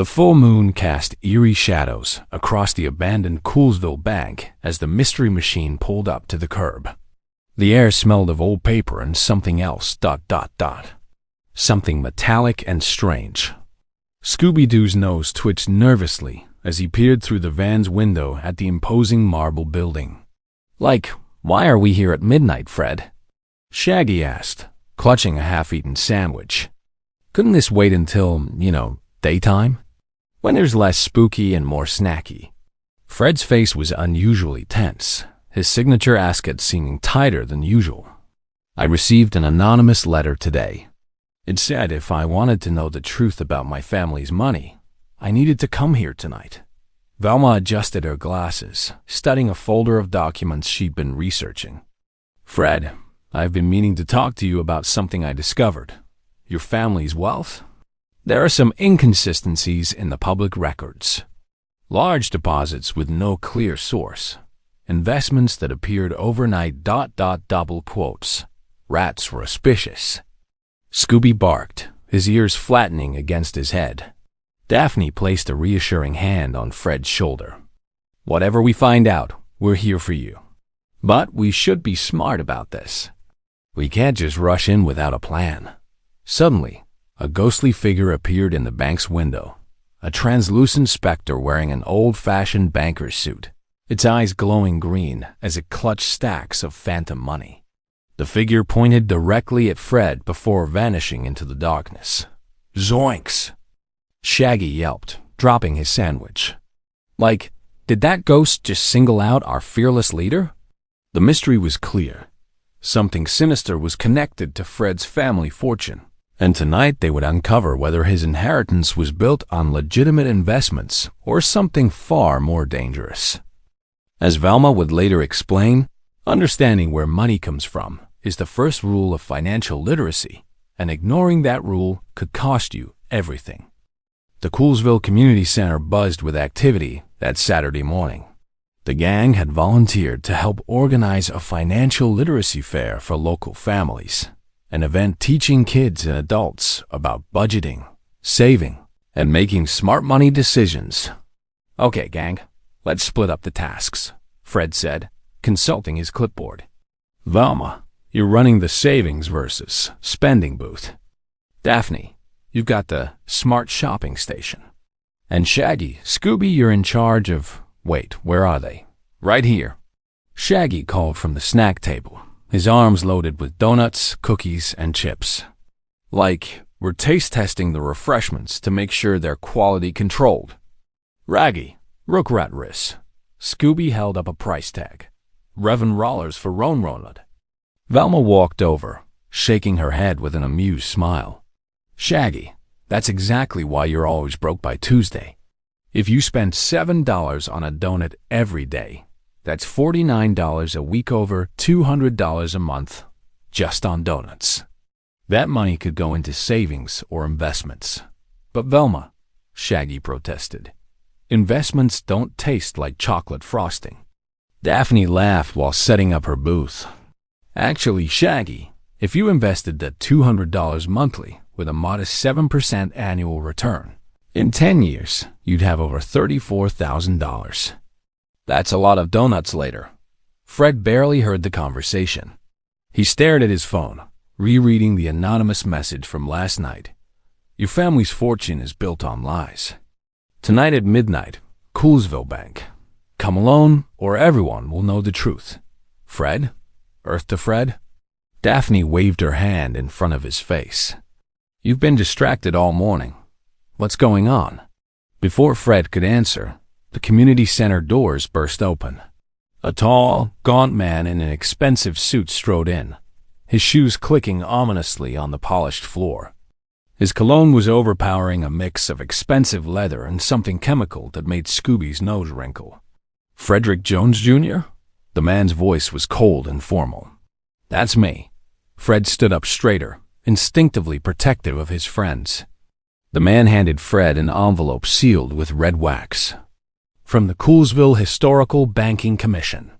The full moon cast eerie shadows across the abandoned Coolsville Bank as the mystery machine pulled up to the curb. The air smelled of old paper and something else, ... Something metallic and strange. Scooby-Doo's nose twitched nervously as he peered through the van's window at the imposing marble building. Like, why are we here at midnight, Fred? Shaggy asked, clutching a half-eaten sandwich. Couldn't this wait until, daytime? When there's less spooky and more snacky. Fred's face was unusually tense, his signature ascot seeming tighter than usual. I received an anonymous letter today. It said if I wanted to know the truth about my family's money, I needed to come here tonight. Velma adjusted her glasses, studying a folder of documents she'd been researching. Fred, I've been meaning to talk to you about something I discovered. Your family's wealth? There are some inconsistencies in the public records. Large deposits with no clear source. Investments that appeared overnight ... double quotes. Rats were auspicious. Scooby barked, his ears flattening against his head. Daphne placed a reassuring hand on Fred's shoulder. Whatever we find out, we're here for you. But we should be smart about this. We can't just rush in without a plan. Suddenly, a ghostly figure appeared in the bank's window, a translucent specter wearing an old-fashioned banker's suit, its eyes glowing green as it clutched stacks of phantom money. The figure pointed directly at Fred before vanishing into the darkness. Zoinks! Shaggy yelped, dropping his sandwich. Like, did that ghost just single out our fearless leader? The mystery was clear. Something sinister was connected to Fred's family fortune, and tonight they would uncover whether his inheritance was built on legitimate investments or something far more dangerous. As Velma would later explain, understanding where money comes from is the first rule of financial literacy, and ignoring that rule could cost you everything. The Coolsville Community Center buzzed with activity that Saturday morning. The gang had volunteered to help organize a financial literacy fair for local families, an event teaching kids and adults about budgeting, saving, and making smart money decisions. Okay, gang, let's split up the tasks, Fred said, consulting his clipboard. Velma, you're running the savings versus spending booth. Daphne, you've got the smart shopping station. And Shaggy, Scooby, you're in charge of... Wait, where are they? Right here. Shaggy called from the snack table, his arms loaded with donuts, cookies, and chips. Like, we're taste testing the refreshments to make sure they're quality controlled. Raggy, Rookrat Riss. Scooby held up a price tag. Revan Rollers for Ronronad. Velma walked over, shaking her head with an amused smile. Shaggy, that's exactly why you're always broke by Tuesday. If you spend $7 on a donut every day, that's $49 a week, over $200 a month, just on donuts. That money could go into savings or investments. But Velma, Shaggy protested, investments don't taste like chocolate frosting. Daphne laughed while setting up her booth. Actually, Shaggy, if you invested that $200 monthly with a modest 7% annual return, in 10 years, you'd have over $34,000. That's a lot of donuts later. Fred barely heard the conversation. He stared at his phone, rereading the anonymous message from last night. Your family's fortune is built on lies. Tonight at midnight, Coolsville Bank. Come alone, or everyone will know the truth. Fred? Earth to Fred? Daphne waved her hand in front of his face. You've been distracted all morning. What's going on? Before Fred could answer, the community center doors burst open. A tall, gaunt man in an expensive suit strode in, his shoes clicking ominously on the polished floor. His cologne was overpowering, a mix of expensive leather and something chemical that made Scooby's nose wrinkle. Frederick Jones, Jr.? The man's voice was cold and formal. That's me. Fred stood up straighter, instinctively protective of his friends. The man handed Fred an envelope sealed with red wax. From the Coolsville Historical Banking Commission.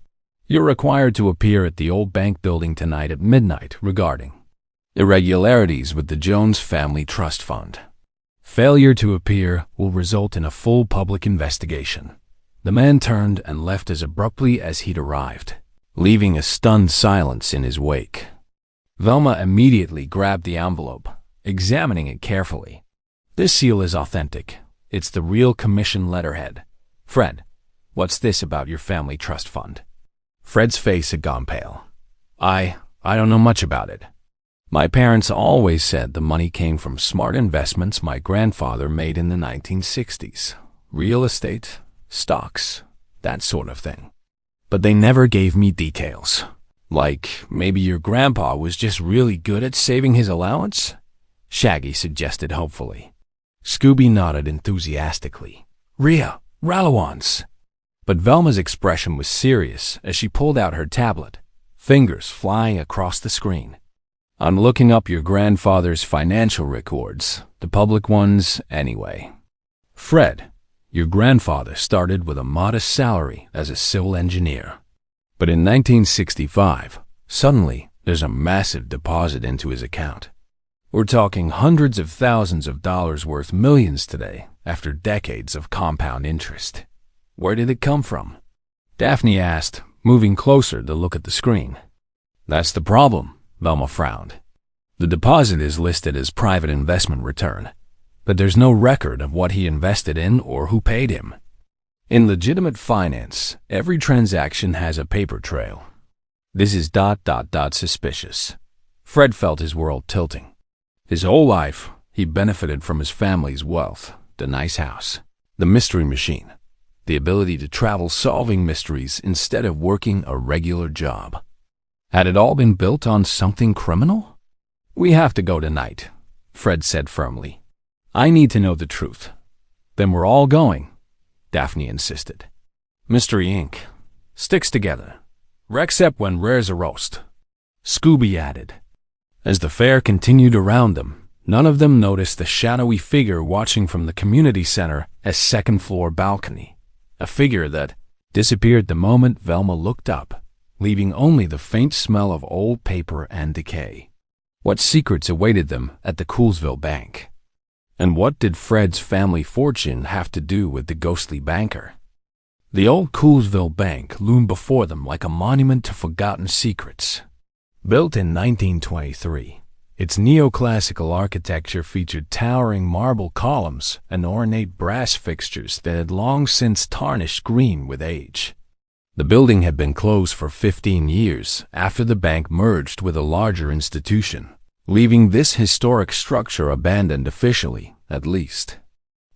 You're required to appear at the old bank building tonight at midnight regarding irregularities with the Jones Family Trust Fund. Failure to appear will result in a full public investigation. The man turned and left as abruptly as he'd arrived, leaving a stunned silence in his wake. Velma immediately grabbed the envelope, examining it carefully. This seal is authentic. It's the real commission letterhead. Fred, what's this about your family trust fund? Fred's face had gone pale. I don't know much about it. My parents always said the money came from smart investments my grandfather made in the 1960s. Real estate, stocks, that sort of thing. But they never gave me details. Like, maybe your grandpa was just really good at saving his allowance? Shaggy suggested hopefully. Scooby nodded enthusiastically. Ralawans. But Velma's expression was serious as she pulled out her tablet, fingers flying across the screen. I'm looking up your grandfather's financial records, the public ones anyway. Fred, your grandfather started with a modest salary as a civil engineer. But in 1965, suddenly there's a massive deposit into his account. We're talking hundreds of thousands of dollars worth millions today after decades of compound interest. Where did it come from? Daphne asked, moving closer to look at the screen. That's the problem, Velma frowned. The deposit is listed as private investment return, but there's no record of what he invested in or who paid him. In legitimate finance, every transaction has a paper trail. This is ... suspicious. Fred felt his world tilting. His whole life, he benefited from his family's wealth, the nice house, the mystery machine, the ability to travel solving mysteries instead of working a regular job. Had it all been built on something criminal? We have to go tonight, Fred said firmly. I need to know the truth. Then we're all going, Daphne insisted. Mystery Inc. Sticks together. Rexcept when rare's a roast, Scooby added. As the fair continued around them, none of them noticed the shadowy figure watching from the community center as second-floor balcony, a figure that disappeared the moment Velma looked up, leaving only the faint smell of old paper and decay. What secrets awaited them at the Coolsville Bank? And what did Fred's family fortune have to do with the ghostly banker? The old Coolsville Bank loomed before them like a monument to forgotten secrets. Built in 1923, its neoclassical architecture featured towering marble columns and ornate brass fixtures that had long since tarnished green with age. The building had been closed for 15 years after the bank merged with a larger institution, leaving this historic structure abandoned officially, at least.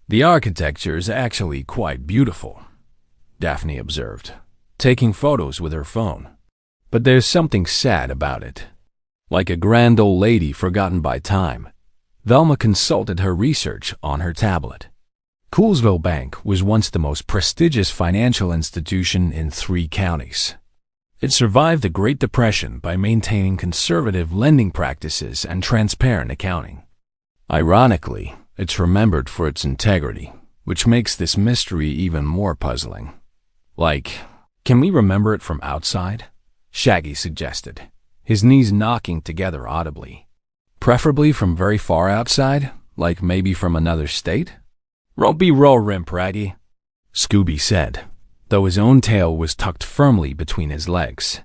The architecture is actually quite beautiful, Daphne observed, taking photos with her phone. But there's something sad about it. Like a grand old lady forgotten by time, Velma consulted her research on her tablet. Coolsville Bank was once the most prestigious financial institution in 3 counties. It survived the Great Depression by maintaining conservative lending practices and transparent accounting. Ironically, it's remembered for its integrity, which makes this mystery even more puzzling. Like, can we remember it from outside? Shaggy suggested, his knees knocking together audibly. Preferably from very far outside, like maybe from another state? Rompy roll, Rimpraggy, Scooby said, though his own tail was tucked firmly between his legs.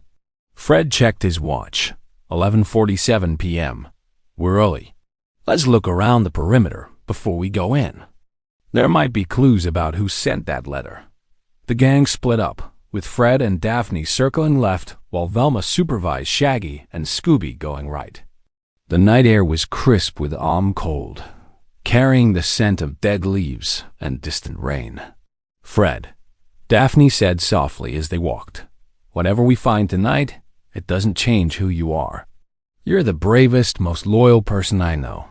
Fred checked his watch. 11:47 p.m. We're early. Let's look around the perimeter before we go in. There might be clues about who sent that letter. The gang split up, with Fred and Daphne circling left while Velma supervised Shaggy and Scooby going right. The night air was crisp with autumn cold, carrying the scent of dead leaves and distant rain. Fred, Daphne said softly as they walked, whatever we find tonight, it doesn't change who you are. You're the bravest, most loyal person I know.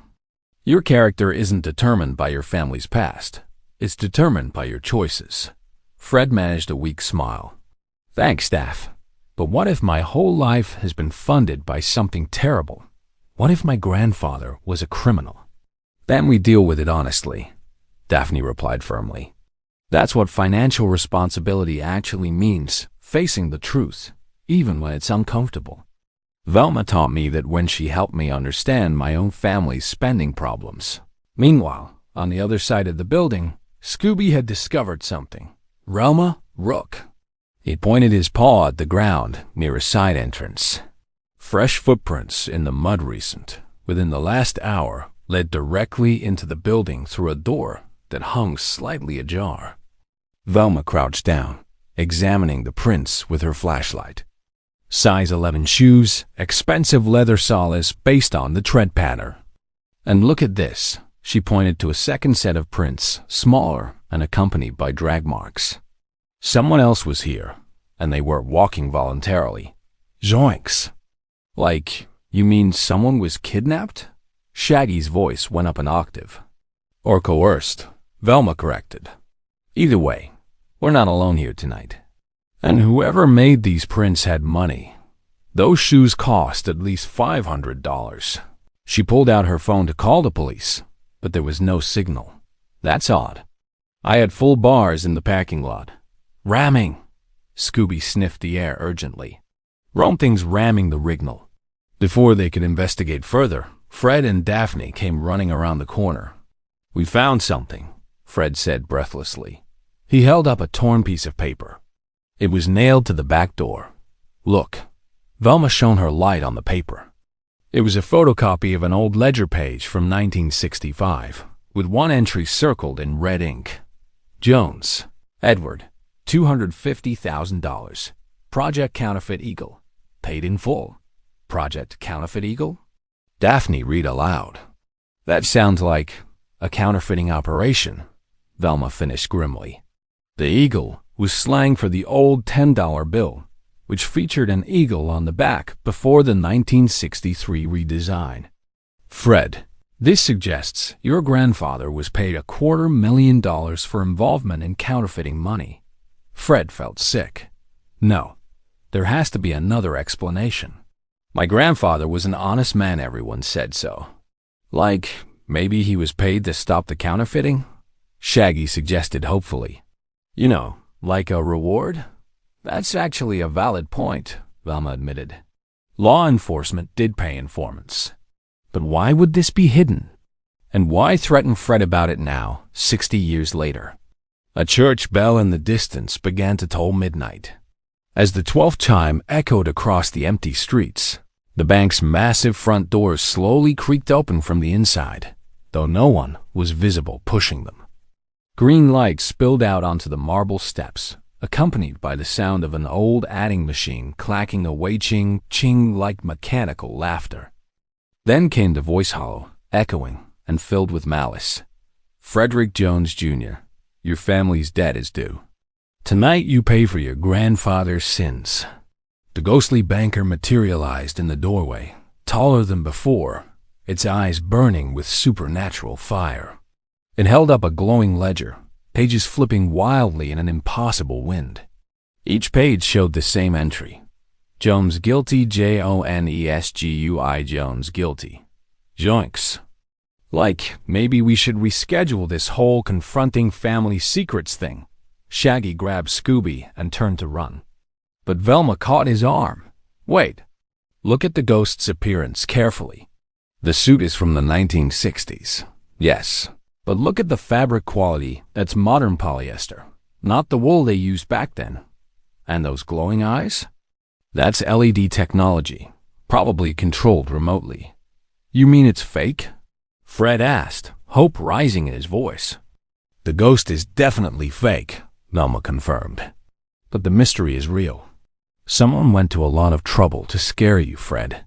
Your character isn't determined by your family's past. It's determined by your choices. Fred managed a weak smile. Thanks, Daph. But what if my whole life has been funded by something terrible? What if my grandfather was a criminal? Then we deal with it honestly, Daphne replied firmly. That's what financial responsibility actually means, facing the truth, even when it's uncomfortable. Velma taught me that when she helped me understand my own family's spending problems. Meanwhile, On the other side of the building, Scooby had discovered something. Velma, look. He pointed his paw at the ground near a side entrance. Fresh footprints in the mud recent, within the last hour, led directly into the building through a door that hung slightly ajar. Velma crouched down, examining the prints with her flashlight. Size 11 shoes, expensive leather soles based on the tread pattern. And look at this. She pointed to a second set of prints, smaller and accompanied by drag marks. Someone else was here, and they were walking voluntarily. Zoinks! Like, you mean someone was kidnapped? Shaggy's voice went up an octave. Or coerced, Velma corrected. Either way, we're not alone here tonight. And whoever made these prints had money. Those shoes cost at least $500. She pulled out her phone to call the police, but there was no signal. That's odd. I had full bars in the parking lot. Ramming! Scooby sniffed the air urgently. Something's ramming the rignal. Before they could investigate further, Fred and Daphne came running around the corner. We found something, Fred said breathlessly. He held up a torn piece of paper. It was nailed to the back door. Look. Velma shone her light on the paper. It was a photocopy of an old ledger page from 1965, with one entry circled in red ink. Jones, Edward, $250,000. Project Counterfeit Eagle. Paid in full. Project Counterfeit Eagle? Daphne read aloud. That sounds like a counterfeiting operation, Velma finished grimly. The eagle was slang for the old $10 bill, which featured an eagle on the back before the 1963 redesign. Fred, this suggests your grandfather was paid $250,000 for involvement in counterfeiting money. Fred felt sick. No, there has to be another explanation. My grandfather was an honest man, everyone said so. Like, maybe he was paid to stop the counterfeiting? Shaggy suggested hopefully. You know, like a reward? That's actually a valid point, Velma admitted. Law enforcement did pay informants. But why would this be hidden? And why threaten Fred about it now, 60 years later? A church bell in the distance began to toll midnight. As the 12th chime echoed across the empty streets, the bank's massive front doors slowly creaked open from the inside, though no one was visible pushing them. Green light spilled out onto the marble steps, accompanied by the sound of an old adding machine clacking away ching like mechanical laughter. Then came the voice hollow, echoing, and filled with malice. Frederick Jones, Jr., your family's debt is due. Tonight you pay for your grandfather's sins. The ghostly banker materialized in the doorway, taller than before, its eyes burning with supernatural fire. It held up a glowing ledger, pages flipping wildly in an impossible wind. Each page showed the same entry. Jones guilty, Jonesgui, Jones guilty. Joinks. Like, maybe we should reschedule this whole confronting family secrets thing. Shaggy grabbed Scooby and turned to run. But Velma caught his arm. Wait. Look at the ghost's appearance carefully. The suit is from the 1960s. Yes. But look at the fabric quality. That's modern polyester, not the wool they used back then. And those glowing eyes? That's LED technology, probably controlled remotely. You mean it's fake? Fred asked, hope rising in his voice. The ghost is definitely fake, Velma confirmed. But the mystery is real. Someone went to a lot of trouble to scare you, Fred.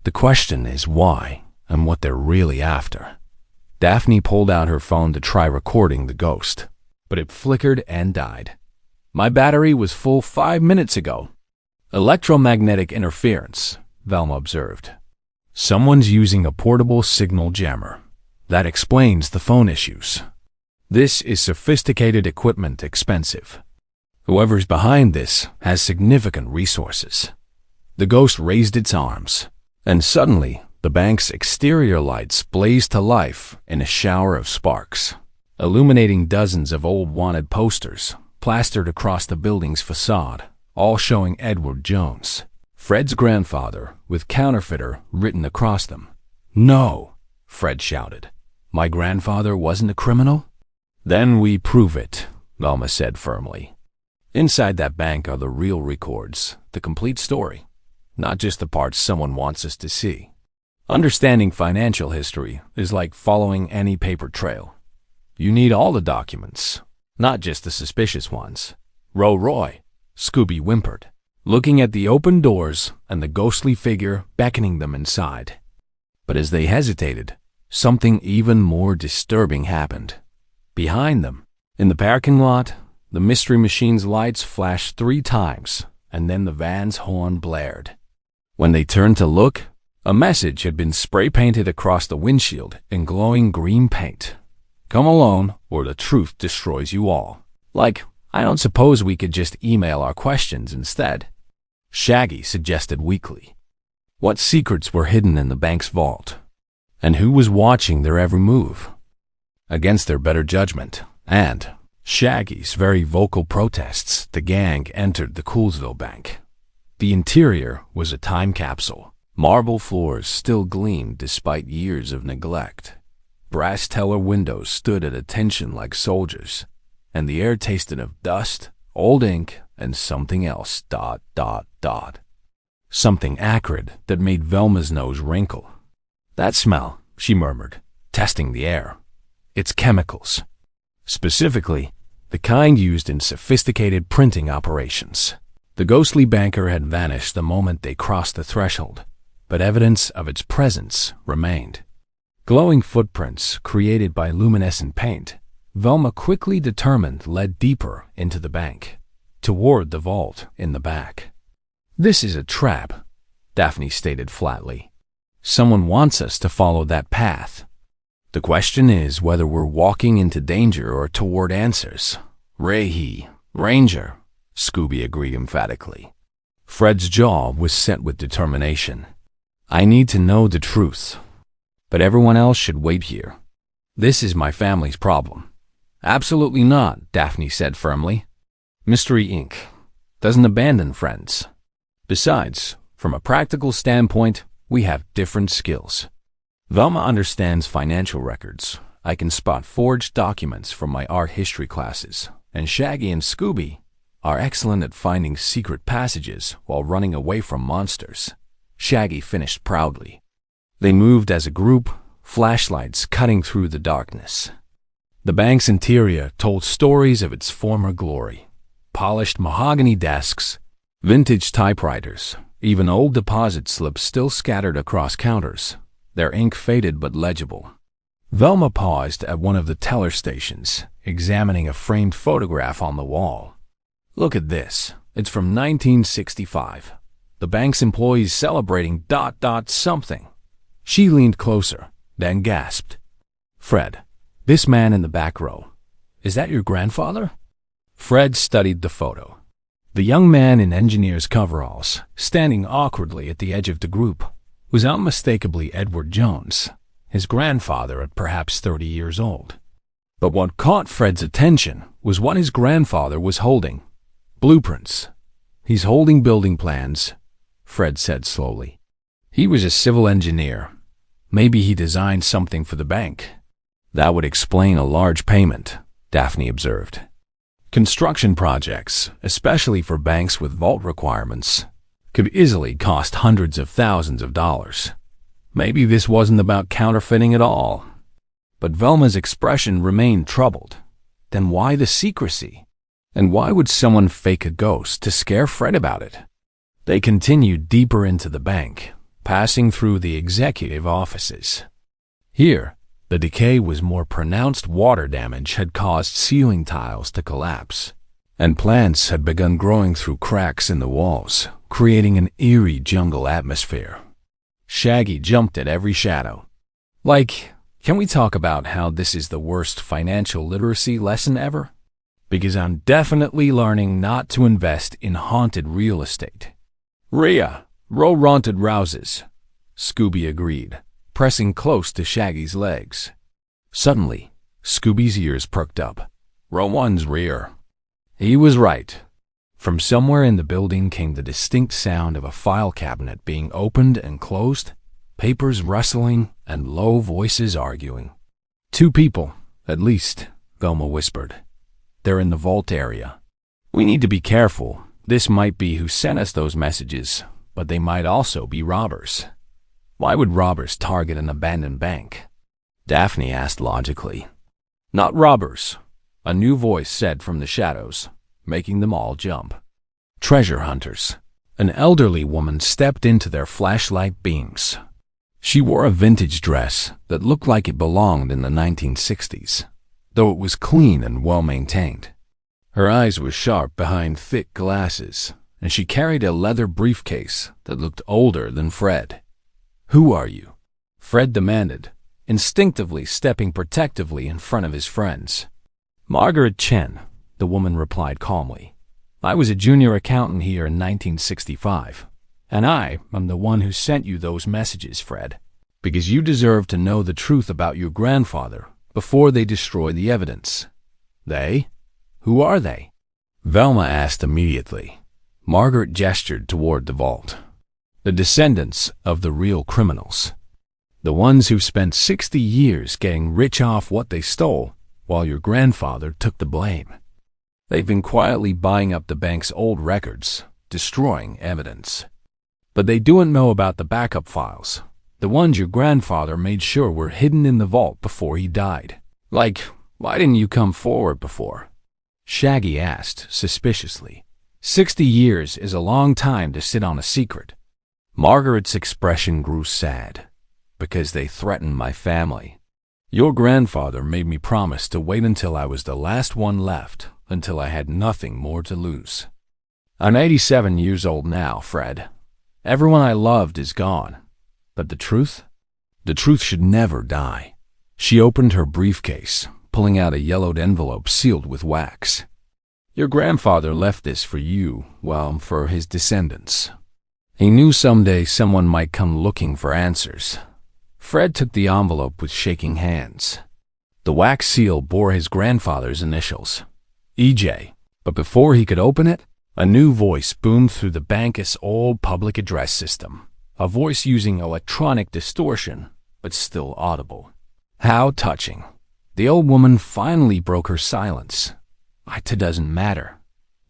The question is why and what they're really after. Daphne pulled out her phone to try recording the ghost, but it flickered and died. My battery was full 5 minutes ago. Electromagnetic interference, Velma observed. Someone's using a portable signal jammer. That explains the phone issues. This is sophisticated equipment, expensive. Whoever's behind this has significant resources. The ghost raised its arms, and suddenly the bank's exterior lights blazed to life in a shower of sparks, illuminating dozens of old wanted posters plastered across the building's facade, all showing Edward Jones, Fred's grandfather, with counterfeiter written across them. No, Fred shouted. My grandfather wasn't a criminal? Then we prove it, Velma said firmly. Inside that bank are the real records, the complete story, not just the parts someone wants us to see. Understanding financial history is like following any paper trail. You need all the documents, not just the suspicious ones. Roy, Scooby whimpered, looking at the open doors and the ghostly figure beckoning them inside. But as they hesitated, something even more disturbing happened. Behind them, in the parking lot, the mystery machine's lights flashed 3 times, and then the van's horn blared. When they turned to look, a message had been spray-painted across the windshield in glowing green paint. Come alone, or the truth destroys you all. Like, I don't suppose we could just email our questions instead? Shaggy suggested weakly. What secrets were hidden in the bank's vault? And who was watching their every move? Against their better judgment, and Shaggy's very vocal protests, the gang entered the Coolsville Bank. The interior was a time capsule. Marble floors still gleamed despite years of neglect. Brass teller windows stood at attention like soldiers, and the air tasted of dust, old ink, and something else, ... Something acrid that made Velma's nose wrinkle. That smell, she murmured, testing the air. It's chemicals. Specifically, the kind used in sophisticated printing operations. The ghostly banker had vanished the moment they crossed the threshold, but evidence of its presence remained. Glowing footprints created by luminescent paint, Velma quickly determined led deeper into the bank, toward the vault in the back. This is a trap, Daphne stated flatly. Someone wants us to follow that path. The question is whether we're walking into danger or toward answers. Ranger, Scooby agreed emphatically. Fred's jaw was set with determination. I need to know the truth, but everyone else should wait here. This is my family's problem. Absolutely not, Daphne said firmly. Mystery Inc. doesn't abandon friends. Besides, from a practical standpoint, we have different skills. Velma understands financial records. I can spot forged documents from my art history classes, and Shaggy and Scooby are excellent at finding secret passages while running away from monsters. Shaggy finished proudly. They moved as a group, flashlights cutting through the darkness. The bank's interior told stories of its former glory. Polished mahogany desks, vintage typewriters, even old deposit slips still scattered across counters, their ink faded but legible. Velma paused at one of the teller stations, examining a framed photograph on the wall. Look at this. It's from 1965. The bank's employees celebrating ... something. She leaned closer, then gasped. Fred, this man in the back row, is that your grandfather? Fred studied the photo. The young man in engineer's coveralls, standing awkwardly at the edge of the group, was unmistakably Edward Jones, his grandfather at perhaps 30 years old. But what caught Fred's attention was what his grandfather was holding. Blueprints. He's holding building plans, Fred said slowly. He was a civil engineer. Maybe he designed something for the bank. That would explain a large payment, Daphne observed. Construction projects, especially for banks with vault requirements, could easily cost hundreds of thousands of dollars. Maybe this wasn't about counterfeiting at all. But Velma's expression remained troubled. Then why the secrecy? And why would someone fake a ghost to scare Fred about it? They continued deeper into the bank, passing through the executive offices. Here, the decay was more pronounced. Water damage had caused ceiling tiles to collapse, and plants had begun growing through cracks in the walls, creating an eerie jungle atmosphere. Shaggy jumped at every shadow. Can we talk about how this is the worst financial literacy lesson ever? Because I'm definitely learning not to invest in haunted real estate. Haunted rouses, Scooby agreed, pressing close to Shaggy's legs. Suddenly, Scooby's ears perked up. Row one's rear. He was right. From somewhere in the building came the distinct sound of a file cabinet being opened and closed, papers rustling, and low voices arguing. 2 people, at least, Velma whispered. They're in the vault area. We need to be careful. This might be who sent us those messages, but they might also be robbers. Why would robbers target an abandoned bank? Daphne asked logically. Not robbers, a new voice said from the shadows, making them all jump. Treasure hunters. An elderly woman stepped into their flashlight beams. She wore a vintage dress that looked like it belonged in the 1960s, though it was clean and well-maintained. Her eyes were sharp behind thick glasses, and she carried a leather briefcase that looked older than Fred. Who are you? Fred demanded, instinctively stepping protectively in front of his friends. Margaret Chen, the woman replied calmly. I was a junior accountant here in 1965, and I am the one who sent you those messages, Fred, because you deserve to know the truth about your grandfather before they destroy the evidence. They? Who are they? Velma asked immediately. Margaret gestured toward the vault. The descendants of the real criminals. The ones who spent 60 years getting rich off what they stole, while your grandfather took the blame. They've been quietly buying up the bank's old records, destroying evidence. But they don't know about the backup files, the ones your grandfather made sure were hidden in the vault before he died. Like, why didn't you come forward before? Shaggy asked suspiciously. 60 years is a long time to sit on a secret. Margaret's expression grew sad. Because they threatened my family. Your grandfather made me promise to wait until I was the last one left, until I had nothing more to lose. I'm 87 years old now, Fred. Everyone I loved is gone. But the truth? The truth should never die. She opened her briefcase, pulling out a yellowed envelope sealed with wax. Your grandfather left this for you, well, for his descendants. He knew someday someone might come looking for answers. Fred took the envelope with shaking hands. The wax seal bore his grandfather's initials, EJ, but before he could open it, a new voice boomed through the bank's old public address system, a voice using electronic distortion, but still audible. How touching. The old woman finally broke her silence. It doesn't matter.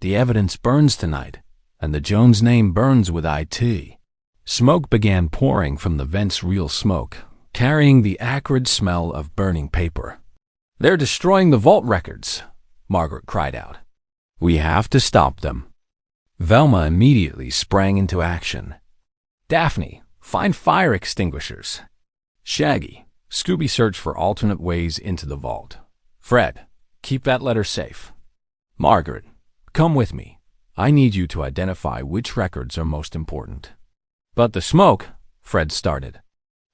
The evidence burns tonight, and the Jones name burns with IT. Smoke began pouring from the vent's real smoke, carrying the acrid smell of burning paper. They're destroying the vault records, Margaret cried out. We have to stop them. Velma immediately sprang into action. Daphne, find fire extinguishers. Shaggy, Scooby search for alternate ways into the vault. Fred, keep that letter safe. Margaret, come with me. I need you to identify which records are most important. But the smoke, Fred started,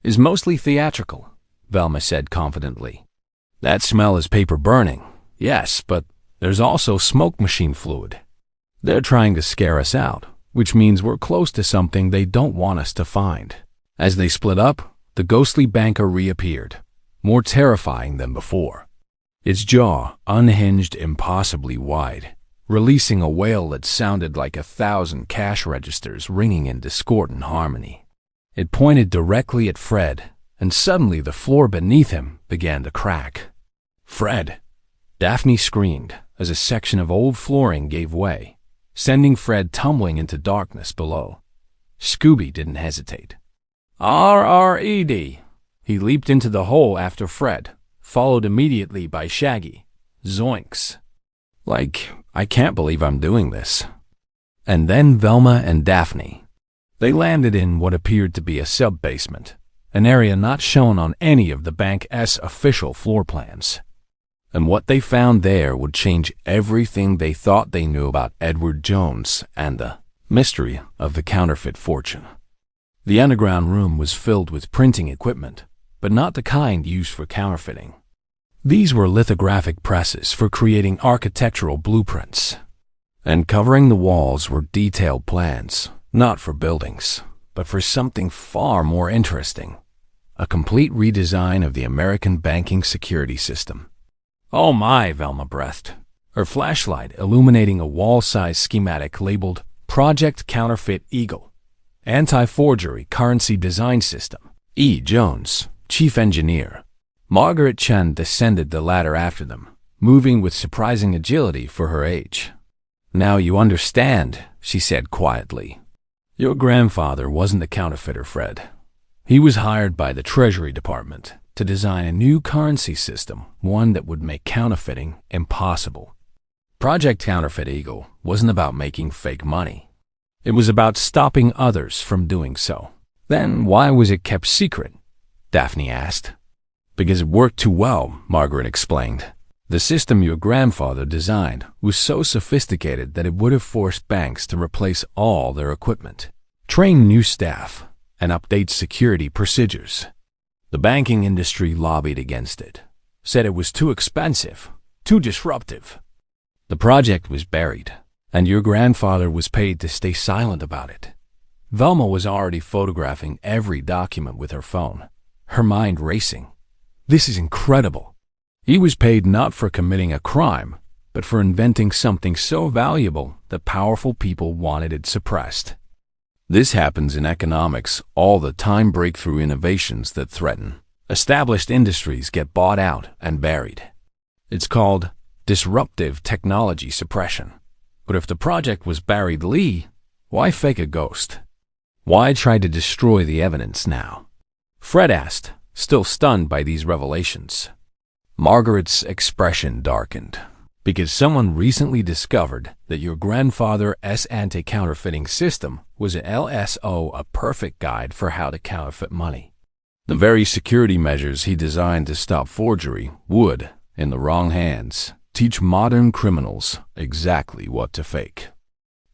is mostly theatrical, Velma said confidently. That smell is paper burning, yes, but there's also smoke machine fluid. They're trying to scare us out, which means we're close to something they don't want us to find. As they split up, the ghostly banker reappeared, more terrifying than before. Its jaw unhinged impossibly wide, releasing a wail that sounded like 1,000 cash registers ringing in discordant harmony. It pointed directly at Fred, and suddenly the floor beneath him began to crack. Fred! Daphne screamed as a section of old flooring gave way, sending Fred tumbling into darkness below. Scooby didn't hesitate. R.R.E.D. He leaped into the hole after Fred, followed immediately by Shaggy. Zoinks. I can't believe I'm doing this. And then Velma and Daphne. They landed in what appeared to be a sub-basement, an area not shown on any of the bank's official floor plans. And what they found there would change everything they thought they knew about Edward Jones and the mystery of the counterfeit fortune. The underground room was filled with printing equipment, but not the kind used for counterfeiting. These were lithographic presses for creating architectural blueprints. And covering the walls were detailed plans, not for buildings, but for something far more interesting. A complete redesign of the American banking security system. Oh my, Velma breathed, her flashlight illuminating a wall-sized schematic labeled Project Counterfeit Eagle. Anti-forgery currency design system. E. Jones, chief engineer. Margaret Chen descended the ladder after them, moving with surprising agility for her age. "Now you understand," she said quietly. "Your grandfather wasn't a counterfeiter, Fred. He was hired by the Treasury Department to design a new currency system, one that would make counterfeiting impossible. Project Counterfeit Eagle wasn't about making fake money. It was about stopping others from doing so." "Then why was it kept secret?" Daphne asked. "Because it worked too well," Margaret explained. "The system your grandfather designed was so sophisticated that it would have forced banks to replace all their equipment, train new staff, and update security procedures. The banking industry lobbied against it, said it was too expensive, too disruptive. The project was buried, and your grandfather was paid to stay silent about it." Velma was already photographing every document with her phone, her mind racing. "This is incredible. He was paid not for committing a crime, but for inventing something so valuable that powerful people wanted it suppressed. This happens in economics all the time. Breakthrough innovations that threaten established industries get bought out and buried. It's called disruptive technology suppression. But if the project was buried, Lee, why fake a ghost? Why try to destroy the evidence now?" Fred asked, still stunned by these revelations. Margaret's expression darkened. "Because someone recently discovered that your grandfather's anti-counterfeiting system was an LSO, a perfect guide for how to counterfeit money. The very security measures he designed to stop forgery would, in the wrong hands, teach modern criminals exactly what to fake.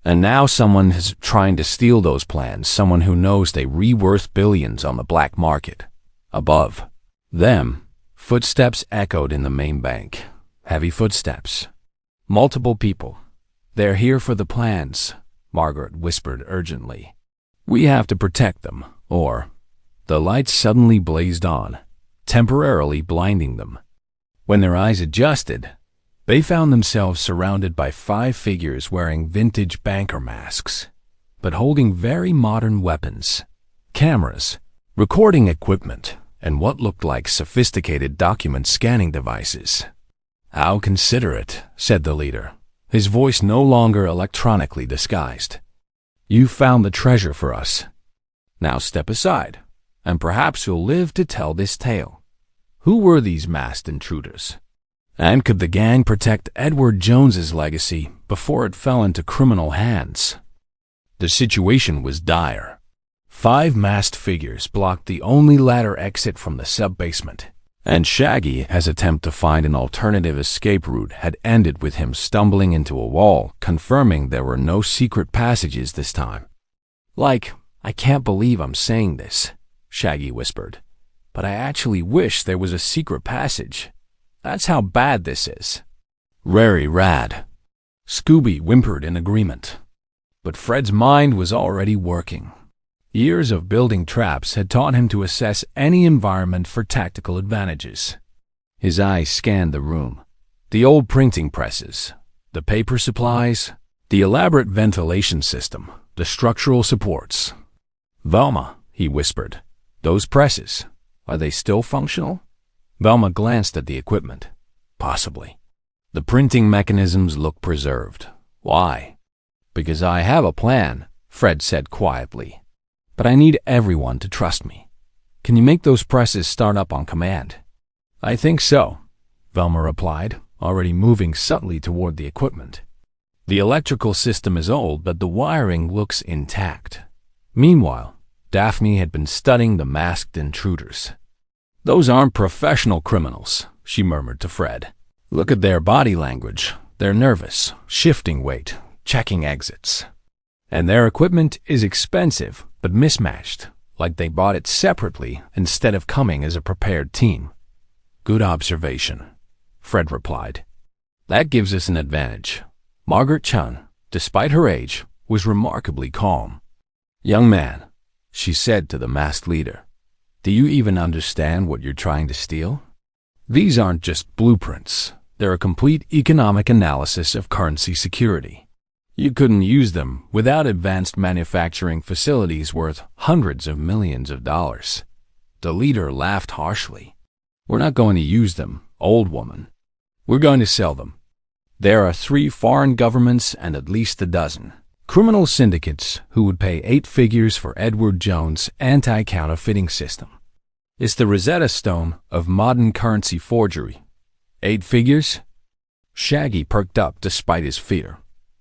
And now someone is trying to steal those plans, someone who knows they're worth billions on the black market. Above them, footsteps echoed in the main bank. Heavy footsteps. Multiple people. "They're here for the plans," Margaret whispered urgently. "We have to protect them, or—" The lights suddenly blazed on, temporarily blinding them. When their eyes adjusted, they found themselves surrounded by 5 figures wearing vintage banker masks, but holding very modern weapons, cameras, recording equipment, and what looked like sophisticated document scanning devices. "How considerate," said the leader, his voice no longer electronically disguised. "You found the treasure for us. Now step aside, and perhaps you'll live to tell this tale. Who were these masked intruders? And could the gang protect Edward Jones's legacy before it fell into criminal hands?" The situation was dire. 5 masked figures blocked the only ladder exit from the sub-basement, and Shaggy's attempt to find an alternative escape route had ended with him stumbling into a wall, confirming there were no secret passages this time. "I can't believe I'm saying this," Shaggy whispered, "but I actually wish there was a secret passage. That's how bad this is." "Very rad," Scooby whimpered in agreement. But Fred's mind was already working. Years of building traps had taught him to assess any environment for tactical advantages. His eyes scanned the room. The old printing presses, the paper supplies, the elaborate ventilation system, the structural supports. "Velma," he whispered, "those presses, are they still functional?" Velma glanced at the equipment. "Possibly. The printing mechanisms look preserved." "Why?" "Because I have a plan," Fred said quietly. "But I need everyone to trust me. Can you make those presses start up on command?" "I think so," Velma replied, already moving subtly toward the equipment. "The electrical system is old, but the wiring looks intact." Meanwhile, Daphne had been studying the masked intruders. "Those aren't professional criminals," she murmured to Fred. "Look at their body language. They're nervous, shifting weight, checking exits. And their equipment is expensive, but mismatched, like they bought it separately instead of coming as a prepared team." "Good observation," Fred replied. "That gives us an advantage." Margaret Chen, despite her age, was remarkably calm. "Young man," she said to the masked leader, "do you even understand what you're trying to steal? These aren't just blueprints. They're a complete economic analysis of currency security. You couldn't use them without advanced manufacturing facilities worth hundreds of millions of dollars." The leader laughed harshly. We're not going to use them, old woman. We're going to sell them. There are 3 foreign governments and at least a dozen criminal syndicates who would pay 8 figures for Edward Jones' anti-counterfeiting system. It's the Rosetta Stone of modern currency forgery. 8 figures? Shaggy perked up despite his fear.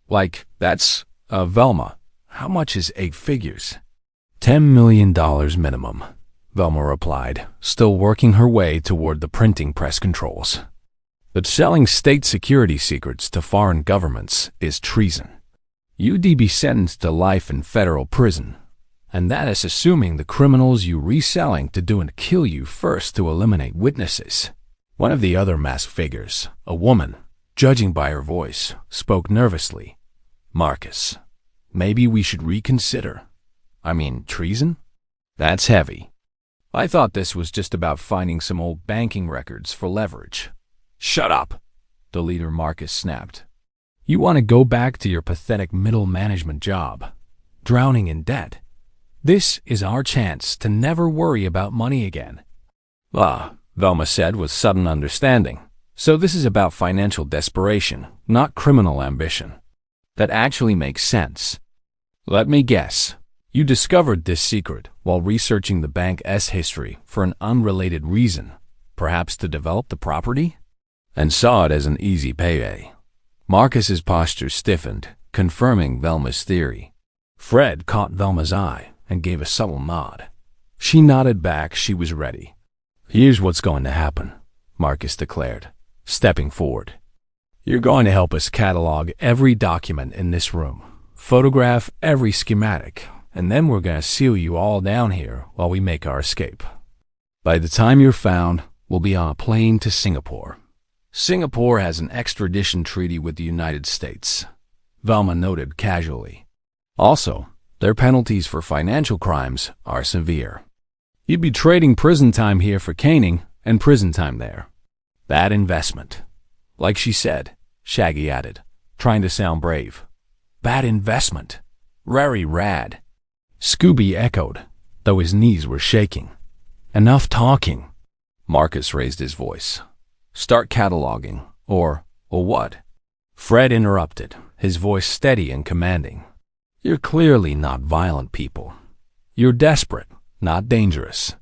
Like, that's, Velma, how much is 8 figures? $10 million minimum, Velma replied, still working her way toward the printing press controls. But selling state security secrets to foreign governments is treason. You'd be sentenced to life in federal prison, and that is assuming the criminals you reselling to do and kill you first to eliminate witnesses. One of the other masked figures, a woman, judging by her voice, spoke nervously. Marcus, maybe we should reconsider. Treason? That's heavy. I thought this was just about finding some old banking records for leverage. Shut up, the leader Marcus snapped. You want to go back to your pathetic middle management job, drowning in debt. This is our chance to never worry about money again. Velma said with sudden understanding. So this is about financial desperation, not criminal ambition. That actually makes sense. Let me guess. You discovered this secret while researching the bank's history for an unrelated reason, perhaps to develop the property? And saw it as an easy payday. Marcus's posture stiffened, confirming Velma's theory. Fred caught Velma's eye and gave a subtle nod. She nodded back she was ready. Here's what's going to happen, Marcus declared, stepping forward. You're going to help us catalog every document in this room, photograph every schematic, and then we're going to seal you all down here while we make our escape. By the time you're found, we'll be on a plane to Singapore. Singapore has an extradition treaty with the United States, Velma noted casually. Also, their penalties for financial crimes are severe. You'd be trading prison time here for caning and prison time there. Bad investment. Like she said, Shaggy added, trying to sound brave. Bad investment. Very rad. Scooby echoed, though his knees were shaking. Enough talking. Marcus raised his voice. Start cataloging, or what? Fred interrupted, his voice steady and commanding. You're clearly not violent people. You're desperate, not dangerous.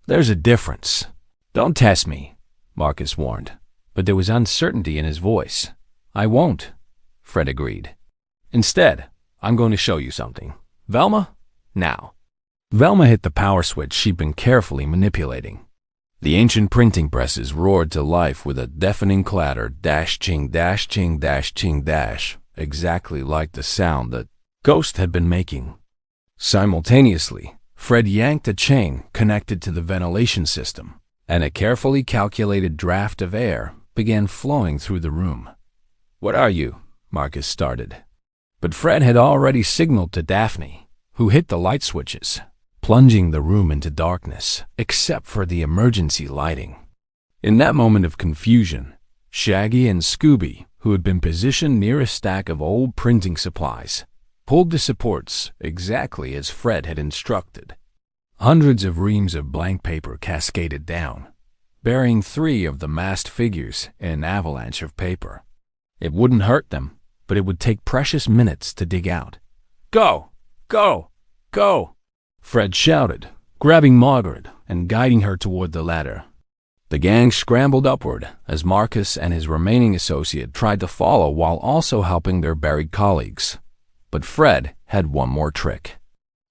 There's a difference. Don't test me, Marcus warned, but there was uncertainty in his voice. I won't, Fred agreed. Instead, I'm going to show you something. Velma, now. Velma hit the power switch she'd been carefully manipulating. The ancient printing presses roared to life with a deafening clatter, dash ching dash ching dash ching dash, exactly like the sound that Ghost had been making. Simultaneously, Fred yanked a chain connected to the ventilation system, and a carefully calculated draft of air began flowing through the room. What are you? Marcus started. But Fred had already signaled to Daphne, who hit the light switches, plunging the room into darkness, except for the emergency lighting. In that moment of confusion, Shaggy and Scooby, who had been positioned near a stack of old printing supplies, pulled the supports exactly as Fred had instructed. Hundreds of reams of blank paper cascaded down, burying 3 of the masked figures in an avalanche of paper. It wouldn't hurt them, but it would take precious minutes to dig out. Go! Go! Go! Fred shouted, grabbing Margaret and guiding her toward the ladder. The gang scrambled upward as Marcus and his remaining associate tried to follow while also helping their buried colleagues. But Fred had one more trick.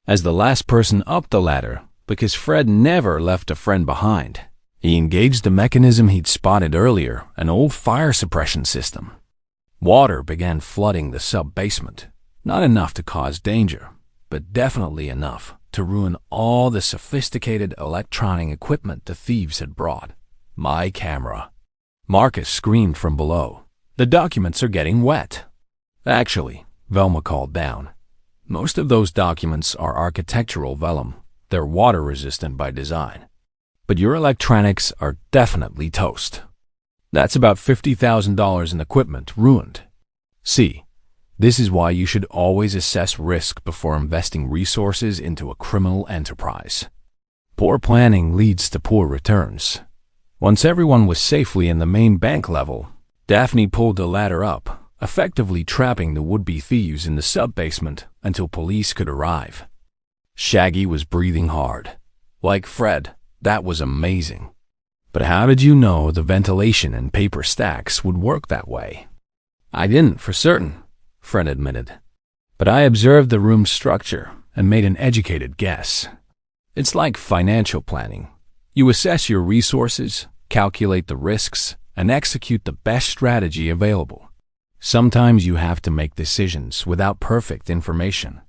As the last person up the ladder, because Fred never left a friend behind, he engaged the mechanism he'd spotted earlier, an old fire suppression system. Water began flooding the sub-basement, not enough to cause danger, but definitely enough to ruin all the sophisticated electronic equipment the thieves had brought. My camera. Marcus screamed from below. The documents are getting wet. Actually, Velma called down. Most of those documents are architectural vellum. They're water-resistant by design. But your electronics are definitely toast. That's about $50,000 in equipment ruined. See, this is why you should always assess risk before investing resources into a criminal enterprise. Poor planning leads to poor returns. Once everyone was safely in the main bank level, Daphne pulled the ladder up, effectively trapping the would-be thieves in the sub-basement until police could arrive. Shaggy was breathing hard. Like Fred, that was amazing. But how did you know the ventilation and paper stacks would work that way? I didn't for certain, Fred admitted. But I observed the room's structure and made an educated guess. It's like financial planning. You assess your resources, calculate the risks, and execute the best strategy available. Sometimes you have to make decisions without perfect information.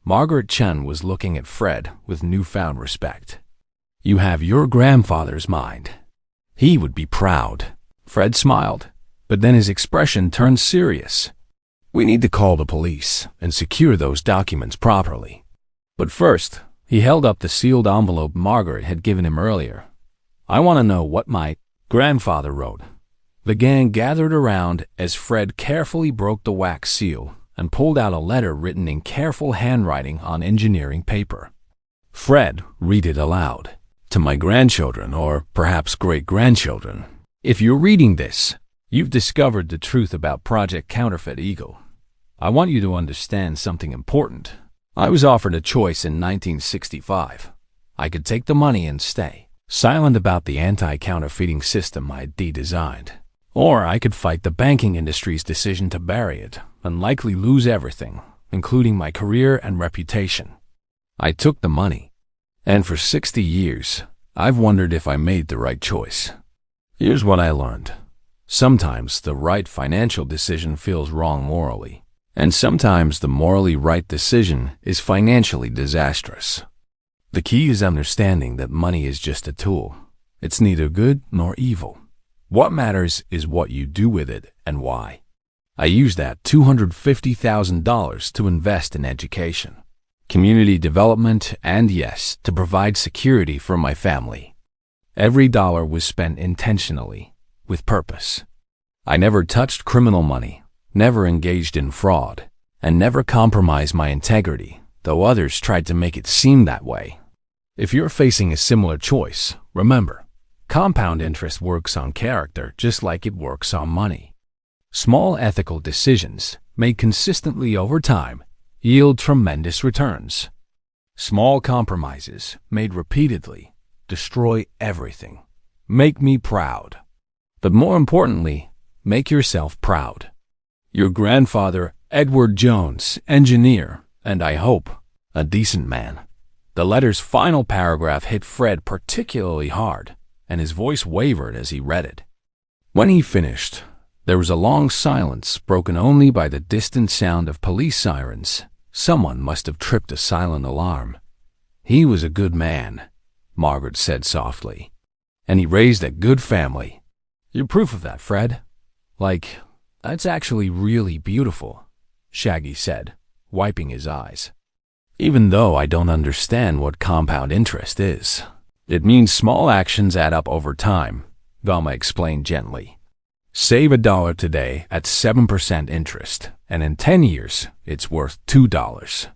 Margaret Chen was looking at Fred with newfound respect. You have your grandfather's mind. He would be proud. Fred smiled, but then his expression turned serious. We need to call the police and secure those documents properly. But first, he held up the sealed envelope Margaret had given him earlier. I want to know what my grandfather wrote. The gang gathered around as Fred carefully broke the wax seal and pulled out a letter written in careful handwriting on engineering paper. Fred read it aloud. To my grandchildren, or perhaps great-grandchildren. If you're reading this, you've discovered the truth about Project Counterfeit Eagle. I want you to understand something important. I was offered a choice in 1965. I could take the money and stay, silent about the anti-counterfeiting system I'd designed. Or I could fight the banking industry's decision to bury it and likely lose everything, including my career and reputation. I took the money, and for 60 years, I've wondered if I made the right choice. Here's what I learned. Sometimes the right financial decision feels wrong morally, and sometimes the morally right decision is financially disastrous. The key is understanding that money is just a tool. It's neither good nor evil. What matters is what you do with it and why. I used that $250,000 to invest in education, community development, and yes, to provide security for my family. Every dollar was spent intentionally, with purpose. I never touched criminal money, never engaged in fraud, and never compromised my integrity, though others tried to make it seem that way. If you're facing a similar choice, remember, compound interest works on character just like it works on money. Small ethical decisions, made consistently over time, yield tremendous returns. Small compromises, made repeatedly, destroy everything. Make me proud. But more importantly, make yourself proud. Your grandfather, Edward Jones, engineer, and I hope, a decent man. The letter's final paragraph hit Fred particularly hard, and his voice wavered as he read it. When he finished, there was a long silence broken only by the distant sound of police sirens. Someone must have tripped a silent alarm. He was a good man, Margaret said softly, and he raised a good family. You're proof of that, Fred. That's actually really beautiful, Shaggy said, wiping his eyes. Even though I don't understand what compound interest is, it means small actions add up over time, Velma explained gently. Save $1 today at 7% interest, and in 10 years, it's worth $2.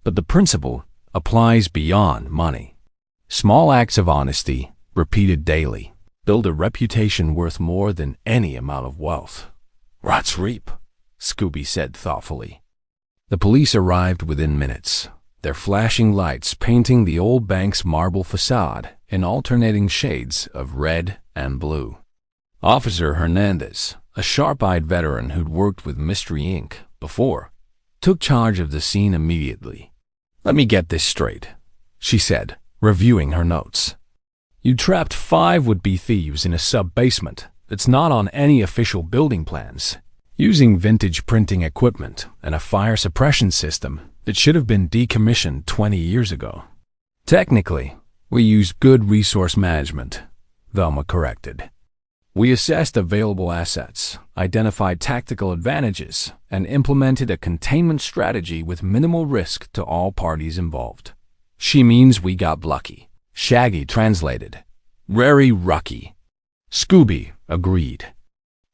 But the principle applies beyond money. Small acts of honesty, repeated daily, build a reputation worth more than any amount of wealth. Rot's reap, Scooby said thoughtfully. The police arrived within minutes, their flashing lights painting the old bank's marble facade in alternating shades of red and blue. Officer Hernandez, a sharp-eyed veteran who'd worked with Mystery Inc. before, took charge of the scene immediately. Let me get this straight, she said, reviewing her notes. You trapped 5 would-be thieves in a sub-basement that's not on any official building plans, using vintage printing equipment and a fire suppression system that should have been decommissioned 20 years ago. Technically, we used good resource management, Velma corrected. We assessed available assets, identified tactical advantages, and implemented a containment strategy with minimal risk to all parties involved. She means we got lucky, Shaggy translated. Very lucky. Scooby agreed.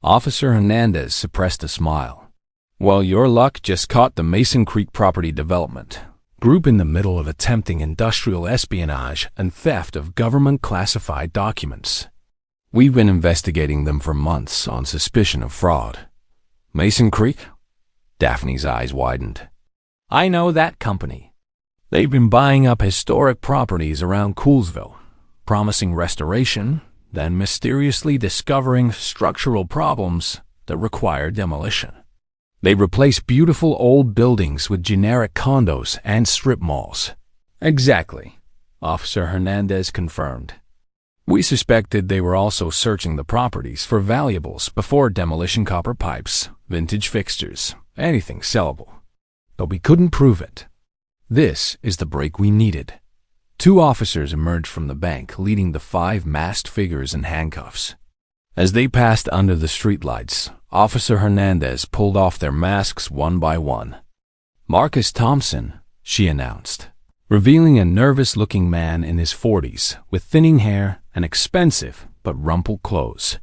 Officer Hernandez suppressed a smile. Well, your luck just caught the Mason Creek Property Development Group in the middle of attempting industrial espionage and theft of government classified documents. We've been investigating them for months on suspicion of fraud. Mason Creek? Daphne's eyes widened. I know that company. They've been buying up historic properties around Coolsville, promising restoration, then mysteriously discovering structural problems that require demolition. They replace beautiful old buildings with generic condos and strip malls. Exactly, Officer Hernandez confirmed. We suspected they were also searching the properties for valuables before demolition: copper pipes, vintage fixtures, anything sellable. But we couldn't prove it. This is the break we needed. 2 officers emerged from the bank, leading the 5 masked figures in handcuffs. As they passed under the streetlights, Officer Hernandez pulled off their masks one by one. Marcus Thompson, she announced, revealing a nervous-looking man in his 40s with thinning hair and expensive but rumpled clothes.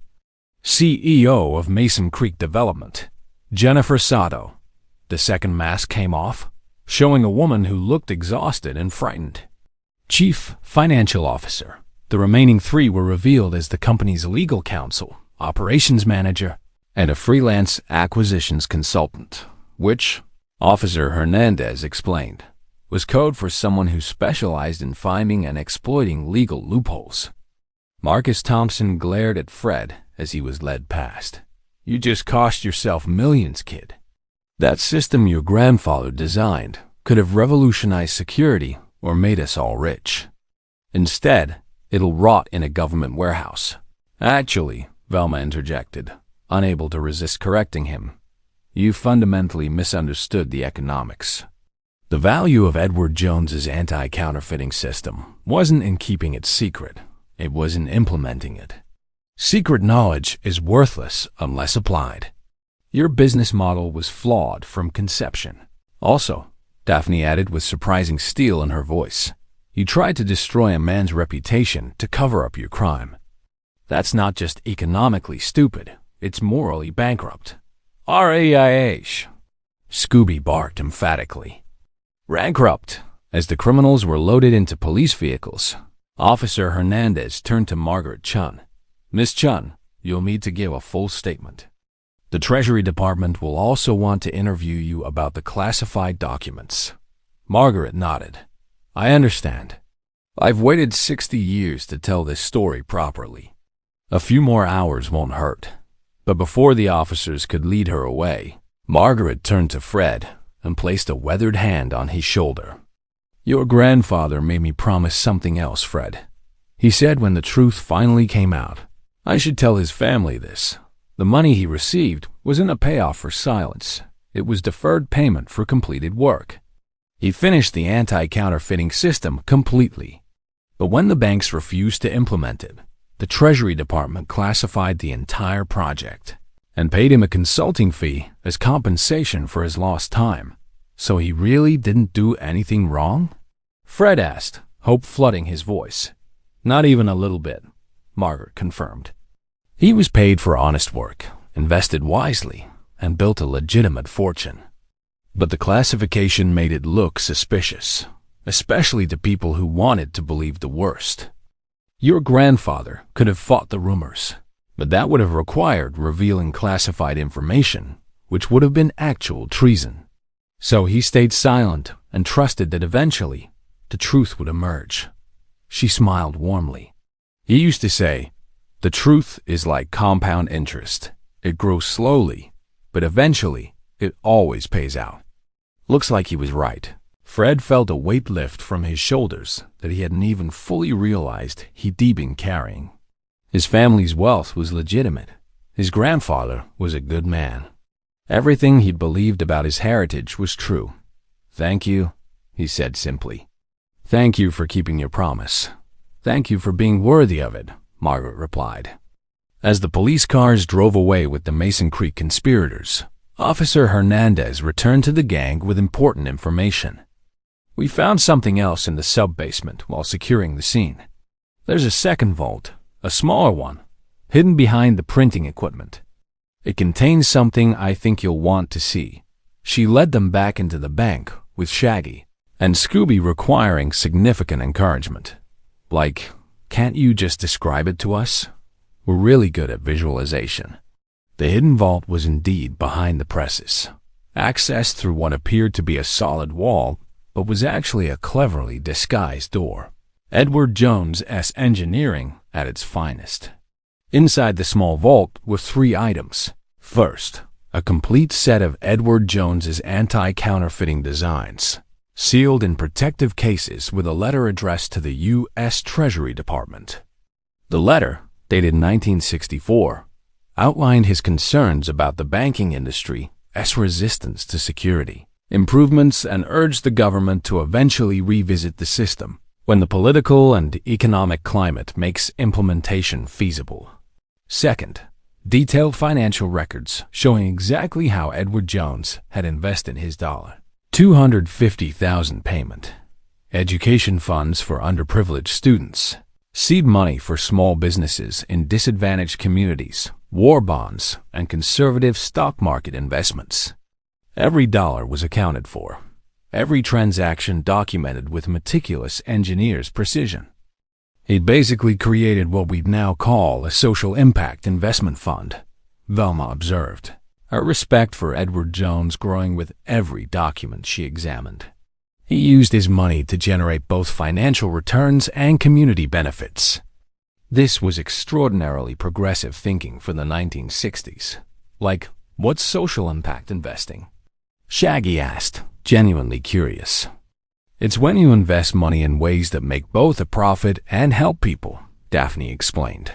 CEO of Mason Creek Development, Jennifer Sato. The second mask came off, showing a woman who looked exhausted and frightened. Chief Financial Officer. The remaining 3 were revealed as the company's legal counsel, operations manager, and a freelance acquisitions consultant, which, Officer Hernandez explained, was code for someone who specialized in finding and exploiting legal loopholes. Marcus Thompson glared at Fred as he was led past. You just cost yourself millions, kid. That system your grandfather designed could have revolutionized security or made us all rich. Instead, it'll rot in a government warehouse. Actually, Velma interjected, unable to resist correcting him, you fundamentally misunderstood the economics. The value of Edward Jones's anti-counterfeiting system wasn't in keeping it secret, it was in implementing it. Secret knowledge is worthless unless applied. Your business model was flawed from conception. Also, Daphne added with surprising steel in her voice, you tried to destroy a man's reputation to cover up your crime. That's not just economically stupid, it's morally bankrupt. R-A-I-H. Scooby barked emphatically. Bankrupt. As the criminals were loaded into police vehicles, Officer Hernandez turned to Margaret Chun. Miss Chun, you'll need to give a full statement. The Treasury Department will also want to interview you about the classified documents. Margaret nodded. I understand. I've waited 60 years to tell this story properly. A few more hours won't hurt. But before the officers could lead her away, Margaret turned to Fred and placed a weathered hand on his shoulder. Your grandfather made me promise something else, Fred. He said when the truth finally came out, I should tell his family this. The money he received wasn't a payoff for silence. It was deferred payment for completed work. He finished the anti-counterfeiting system completely. But when the banks refused to implement it, the Treasury Department classified the entire project and paid him a consulting fee as compensation for his lost time. So he really didn't do anything wrong? Fred asked, hope flooding his voice. Not even a little bit, Margaret confirmed. He was paid for honest work, invested wisely, and built a legitimate fortune. But the classification made it look suspicious, especially to people who wanted to believe the worst. Your grandfather could have fought the rumors, but that would have required revealing classified information, which would have been actual treason. So he stayed silent and trusted that eventually the truth would emerge. She smiled warmly. He used to say, the truth is like compound interest. It grows slowly, but eventually it always pays out. Looks like he was right. Fred felt a weight lift from his shoulders that he hadn't even fully realized he'd been carrying. His family's wealth was legitimate. His grandfather was a good man. Everything he'd believed about his heritage was true. Thank you, he said simply. Thank you for keeping your promise. Thank you for being worthy of it, Margaret replied. As the police cars drove away with the Mason Creek conspirators, Officer Hernandez returned to the gang with important information. We found something else in the sub-basement while securing the scene. There's a second vault, a smaller one, hidden behind the printing equipment. It contains something I think you'll want to see. She led them back into the bank with Shaggy and Scooby requiring significant encouragement. Like, can't you just describe it to us? were really good at visualization. The hidden vault was indeed behind the presses, accessed through what appeared to be a solid wall, but was actually a cleverly disguised door. Edward Jones's engineering at its finest. Inside the small vault were 3 items. First, a complete set of Edward Jones's anti-counterfeiting designs, sealed in protective cases with a letter addressed to the U.S. Treasury Department. The letter, dated 1964, outlined his concerns about the banking industry's resistance to security improvements and urged the government to eventually revisit the system when the political and economic climate makes implementation feasible. Second, detailed financial records showing exactly how Edward Jones had invested his $250,000 payment, education funds for underprivileged students, seed money for small businesses in disadvantaged communities, war bonds, and conservative stock market investments. Every dollar was accounted for, every transaction documented with meticulous engineer's precision. He'd basically created what we'd now call a social impact investment fund, Velma observed, her respect for Edward Jones growing with every document she examined. He used his money to generate both financial returns and community benefits. This was extraordinarily progressive thinking for the 1960s. Like, what's social impact investing? Shaggy asked, genuinely curious. It's when you invest money in ways that make both a profit and help people, Daphne explained.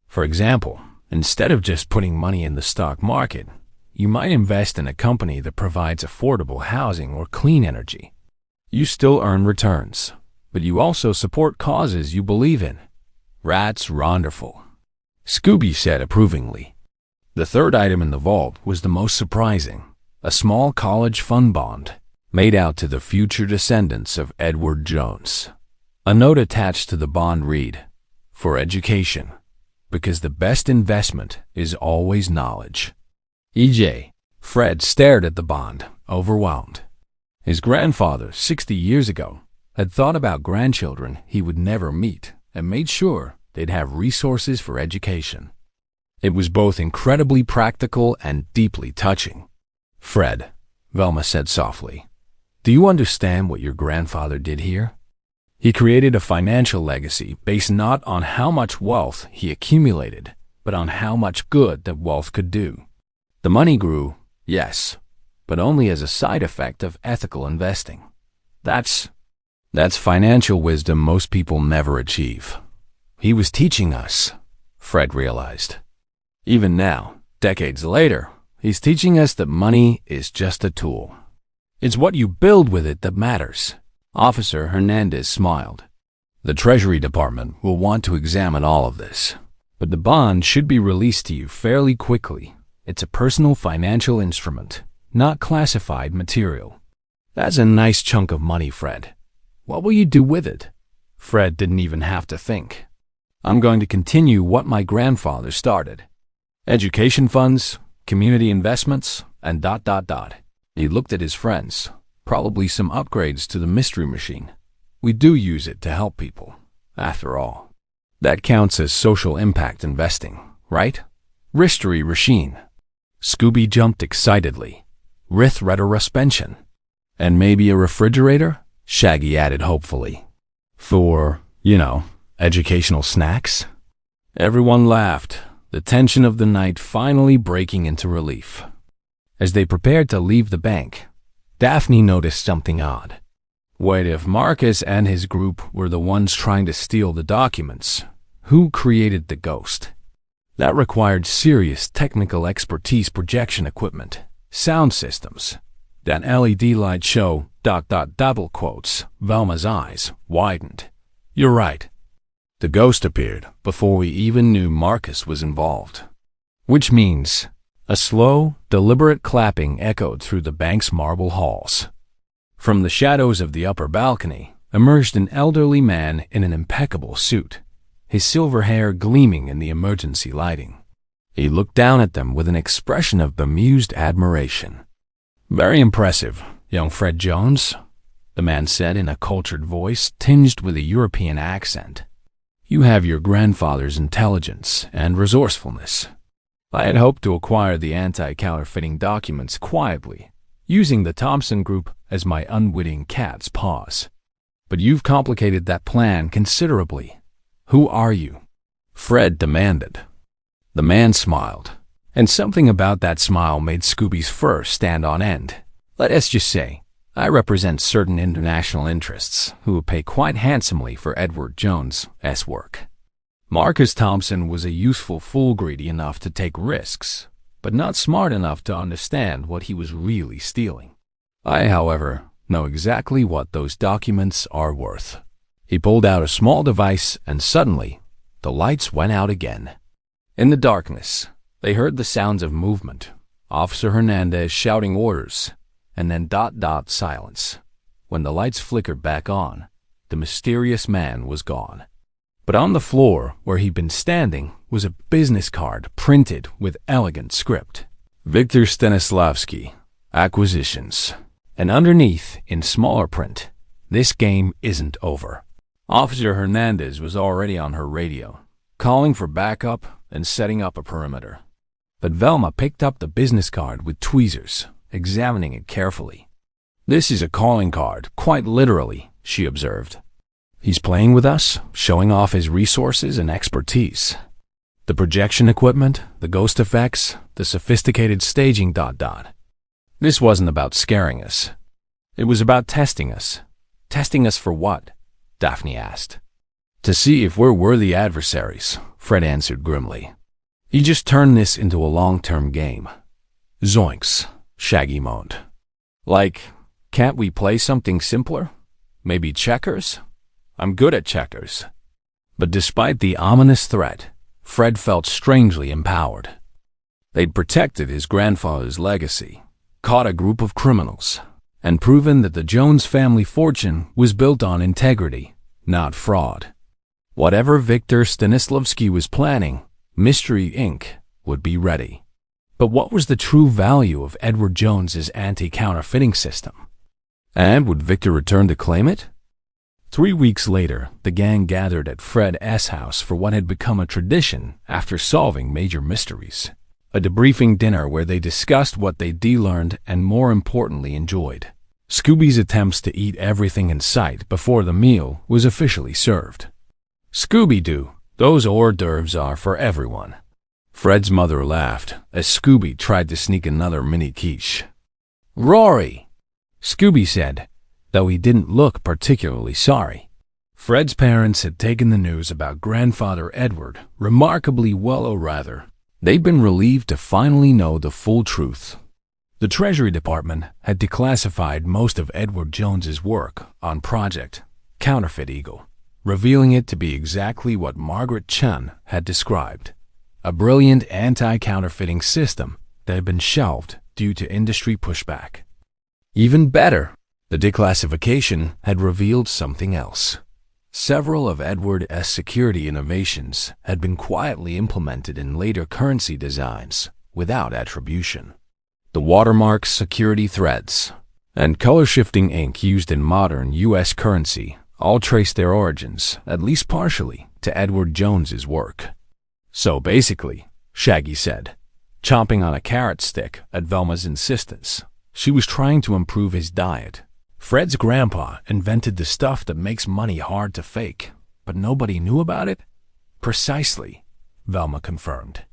For example, instead of just putting money in the stock market, you might invest in a company that provides affordable housing or clean energy. You still earn returns, but you also support causes you believe in. That's wonderful, Scooby said approvingly. The third item in the vault was the most surprising, a small college fund bond, made out to the future descendants of Edward Jones. A note attached to the bond read, "For education, because the best investment is always knowledge." E.J. Fred stared at the bond, overwhelmed. His grandfather, 60 years ago, had thought about grandchildren he would never meet and made sure they'd have resources for education. It was both incredibly practical and deeply touching. "Fred," Velma said softly, "do you understand what your grandfather did here? He created a financial legacy based not on how much wealth he accumulated, but on how much good that wealth could do. The money grew, yes, but only as a side effect of ethical investing. That's financial wisdom most people never achieve. He was teaching us," Fred realized. Even now, decades later, he's teaching us that money is just a tool. It's what you build with it that matters. Officer Hernandez smiled. "The Treasury Department will want to examine all of this, but the bond should be released to you fairly quickly. It's a personal financial instrument, not classified material." "That's a nice chunk of money, Fred. What will you do with it?" Fred didn't even have to think. "I'm going to continue what my grandfather started. Education funds, community investments, and ... He looked at his friends. "Probably some upgrades to the mystery machine. We do use it to help people, after all. That counts as social impact investing, right? Mystery machine." Scooby jumped excitedly. "Rithreteruspension. And maybe a refrigerator?" Shaggy added hopefully. "For, educational snacks?" Everyone laughed, the tension of the night finally breaking into relief. As they prepared to leave the bank, Daphne noticed something odd. What if Marcus and his group were the ones trying to steal the documents? Who created the ghost? That required serious technical expertise, projection equipment, sound systems. That LED light show, ... double quotes. Velma's eyes widened. "You're right. The ghost appeared before we even knew Marcus was involved." Which means a slow, deliberate clapping echoed through the bank's marble halls. From the shadows of the upper balcony emerged an elderly man in an impeccable suit, his silver hair gleaming in the emergency lighting. He looked down at them with an expression of bemused admiration. "Very impressive, young Fred Jones," the man said in a cultured voice tinged with a European accent. You have your grandfather's intelligence and resourcefulness. I had hoped to acquire the anti-counterfeiting documents quietly, using the Thompson Group as my unwitting cat's paws. But you've complicated that plan considerably. Who are you?" Fred demanded. The man smiled, and something about that smile made Scooby's fur stand on end. "Let us just say, I represent certain international interests who will pay quite handsomely for Edward Jones's work." Marcus Thompson was a useful fool, greedy enough to take risks, but not smart enough to understand what he was really stealing. "I, however, know exactly what those documents are worth." He pulled out a small device, and suddenly, the lights went out again. In the darkness, they heard the sounds of movement, Officer Hernandez shouting orders, and then silence. When the lights flickered back on, the mysterious man was gone. But on the floor where he'd been standing was a business card printed with elegant script. "Victor Stanislavski, Acquisitions." And underneath, in smaller print, "This game isn't over." Officer Hernandez was already on her radio, calling for backup and setting up a perimeter. But Velma picked up the business card with tweezers, examining it carefully. "This is a calling card, quite literally," she observed. "He's playing with us, showing off his resources and expertise. The projection equipment, the ghost effects, the sophisticated staging ... This wasn't about scaring us. It was about testing us. Testing us for what?" Daphne asked. "To see if we're worthy adversaries," Fred answered grimly. "He just turned this into a long-term game." "Zoinks," Shaggy moaned. "Like, can't we play something simpler? Maybe checkers? I'm good at checkers." But despite the ominous threat, Fred felt strangely empowered. They'd protected his grandfather's legacy, caught a group of criminals, and proven that the Jones family fortune was built on integrity, not fraud. Whatever Victor Stanislavski was planning, Mystery Inc. would be ready. But what was the true value of Edward Jones's anti-counterfeiting system? And would Victor return to claim it? 3 weeks later, the gang gathered at Fred S. house for what had become a tradition after solving major mysteries. A debriefing dinner where they discussed what they de-learned and, more importantly, enjoyed. Scooby's attempts to eat everything in sight before the meal was officially served. "Scooby-Doo, those hors d'oeuvres are for everyone." Fred's mother laughed as Scooby tried to sneak another mini quiche. "Rory," Scooby said, though he didn't look particularly sorry. Fred's parents had taken the news about grandfather Edward remarkably well, or rather, they'd been relieved to finally know the full truth. The Treasury Department had declassified most of Edward Jones's work on Project Counterfeit Eagle, revealing it to be exactly what Margaret Chun had described, a brilliant anti-counterfeiting system that had been shelved due to industry pushback. Even better, the declassification had revealed something else. Several of Edward's security innovations had been quietly implemented in later currency designs without attribution. The watermarks, security threads, and color-shifting ink used in modern U.S. currency all trace their origins, at least partially, to Edward Jones's work. "So basically," Shaggy said, chomping on a carrot stick at Velma's insistence, she was trying to improve his diet. "Fred's grandpa invented the stuff that makes money hard to fake, but nobody knew about it?" "Precisely," Velma confirmed.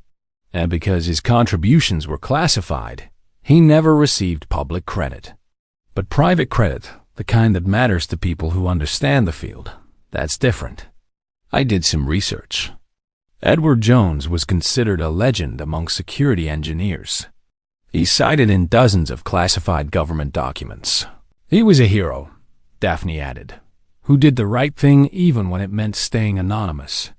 "And because his contributions were classified, he never received public credit. But private credit, the kind that matters to people who understand the field, that's different. I did some research. Edward Jones was considered a legend among security engineers. He's cited in dozens of classified government documents. He was a hero," Daphne added, "who did the right thing even when it meant staying anonymous.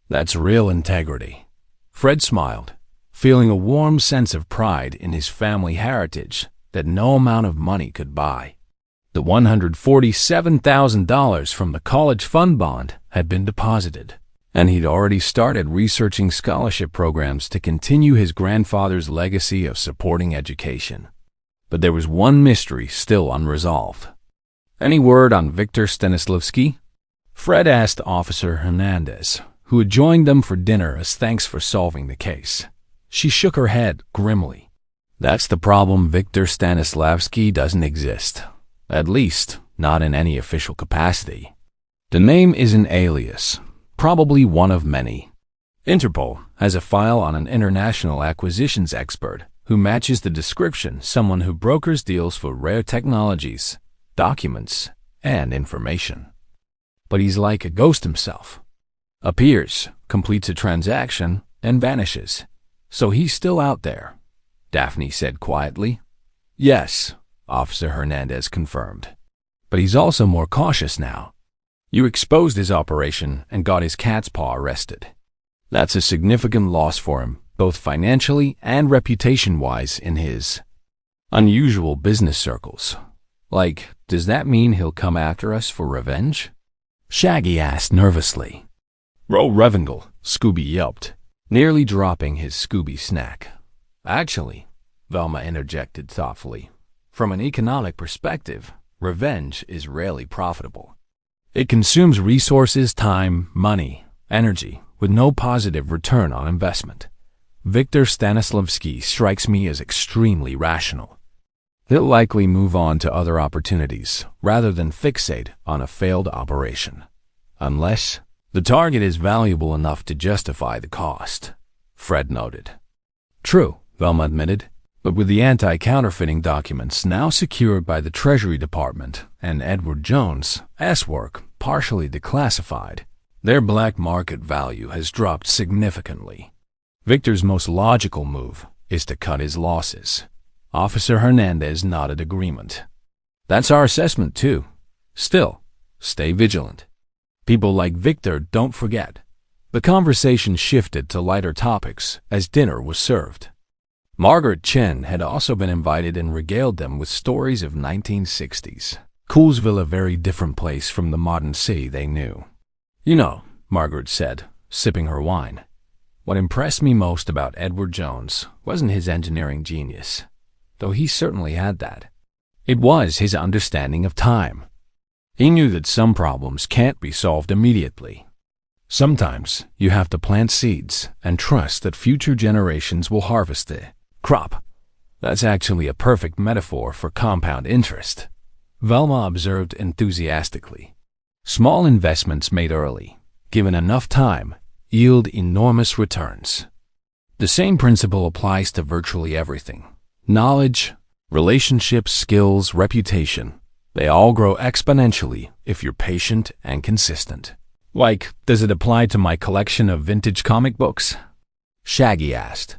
That's real integrity." Fred smiled, feeling a warm sense of pride in his family heritage that no amount of money could buy. The $147,000 from the college fund bond had been deposited, and he'd already started researching scholarship programs to continue his grandfather's legacy of supporting education. But there was one mystery still unresolved. "Any word on Victor Stanislavski?" Fred asked Officer Hernandez, who had joined them for dinner as thanks for solving the case. She shook her head grimly. That's the problem. Victor Stanislavski doesn't exist. At least, not in any official capacity. The name is an alias, probably one of many. Interpol has a file on an international acquisitions expert who matches the description, someone who brokers deals for rare technologies, documents, and information. But he's like a ghost himself. Appears, completes a transaction, and vanishes. So he's still out there, Daphne said quietly. Yes, Officer Hernandez confirmed. But he's also more cautious now. You exposed his operation and got his cat's paw arrested. That's a significant loss for him, both financially and reputation-wise in his unusual business circles. Like, does that mean he'll come after us for revenge? Shaggy asked nervously. Roll Revengal, Scooby yelped, nearly dropping his Scooby snack. Actually, Velma interjected thoughtfully, from an economic perspective, revenge is rarely profitable. It consumes resources, time, money, energy, with no positive return on investment. Victor Stanislavski strikes me as extremely rational. He'll likely move on to other opportunities rather than fixate on a failed operation. Unless the target is valuable enough to justify the cost, Fred noted. True, Velma admitted, but with the anti-counterfeiting documents now secured by the Treasury Department and Edward Jones' work partially declassified, their black market value has dropped significantly. Victor's most logical move is to cut his losses. Officer Hernandez nodded agreement. That's our assessment too. Still, stay vigilant. People like Victor don't forget. The conversation shifted to lighter topics as dinner was served. Margaret Chen had also been invited and regaled them with stories of 1960s. Coolsville, a very different place from the modern city they knew. You know, Margaret said, sipping her wine, what impressed me most about Edward Jones wasn't his engineering genius, though he certainly had that. It was his understanding of time. He knew that some problems can't be solved immediately. Sometimes you have to plant seeds and trust that future generations will harvest the crop. That's actually a perfect metaphor for compound interest, Velma observed enthusiastically. Small investments made early, given enough time, yield enormous returns. The same principle applies to virtually everything. Knowledge, relationships, skills, reputation, they all grow exponentially if you're patient and consistent. Like, does it apply to my collection of vintage comic books? Shaggy asked.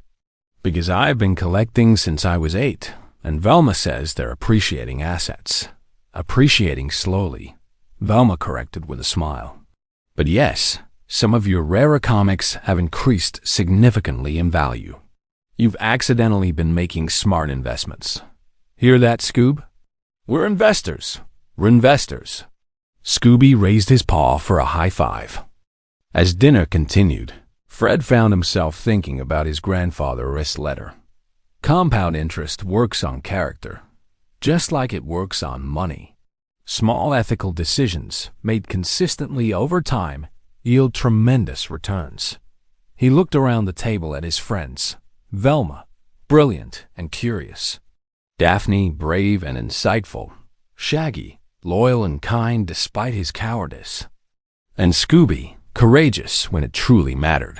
Because I've been collecting since I was 8, and Velma says they're appreciating assets. Appreciating slowly, Velma corrected with a smile. But yes, some of your rarer comics have increased significantly in value. You've accidentally been making smart investments. Hear that, Scoob? We're investors. We're investors. Scooby raised his paw for a high five. As dinner continued, Fred found himself thinking about his grandfather's letter. Compound interest works on character, just like it works on money. Small ethical decisions made consistently over time yield tremendous returns. He looked around the table at his friends. Velma, brilliant and curious. Daphne, brave and insightful. Shaggy, loyal and kind despite his cowardice. And Scooby, courageous when it truly mattered.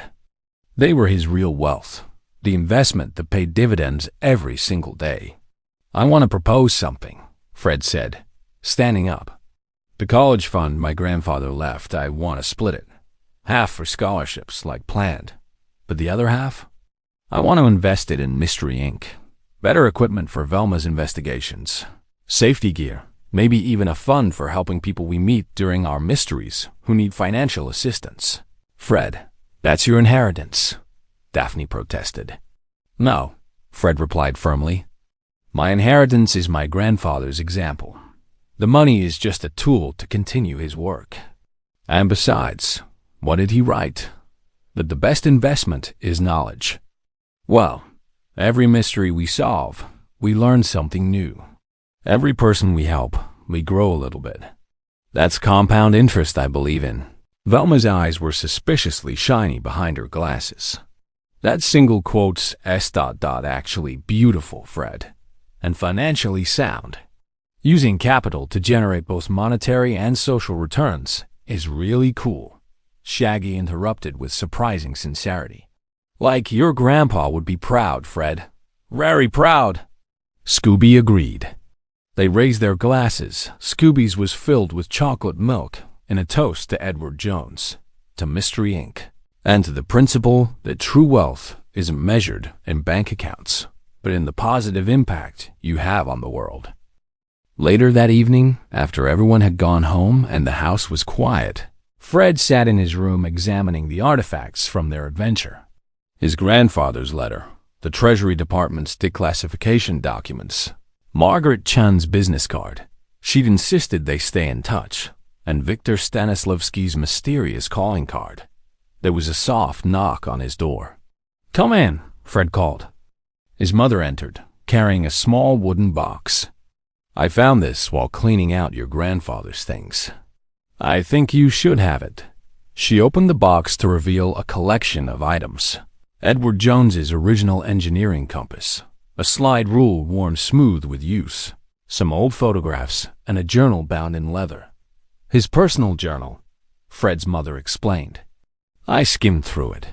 They were his real wealth, the investment that paid dividends every single day. I want to propose something, Fred said, standing up. The college fund my grandfather left, I want to split it. Half for scholarships, like planned. But the other half? I want to invest it in Mystery Inc. Better equipment for Velma's investigations. Safety gear. Maybe even a fund for helping people we meet during our mysteries who need financial assistance. Fred, that's your inheritance, Daphne protested. No, Fred replied firmly. My inheritance is my grandfather's example. The money is just a tool to continue his work. And besides, what did he write? That the best investment is knowledge. Well, every mystery we solve, we learn something new. Every person we help, we grow a little bit. That's compound interest I believe in. Velma's eyes were suspiciously shiny behind her glasses. That single quote's actually beautiful, Fred, and financially sound. Using capital to generate both monetary and social returns is really cool, Shaggy interrupted with surprising sincerity. Like your grandpa would be proud, Fred. Very proud. Scooby agreed. They raised their glasses. Scooby's was filled with chocolate milk in a toast to Edward Jones, to Mystery Inc., and to the principle that true wealth isn't measured in bank accounts, but in the positive impact you have on the world. Later that evening, after everyone had gone home and the house was quiet, Fred sat in his room examining the artifacts from their adventure. His grandfather's letter, the Treasury Department's declassification documents, Margaret Chun's business card. She'd insisted they stay in touch, and Victor Stanislavski's mysterious calling card. There was a soft knock on his door. "Come in," Fred called. His mother entered, carrying a small wooden box. "I found this while cleaning out your grandfather's things. I think you should have it." She opened the box to reveal a collection of items. Edward Jones's original engineering compass, a slide rule worn smooth with use, some old photographs, and a journal bound in leather. His personal journal, Fred's mother explained. I skimmed through it.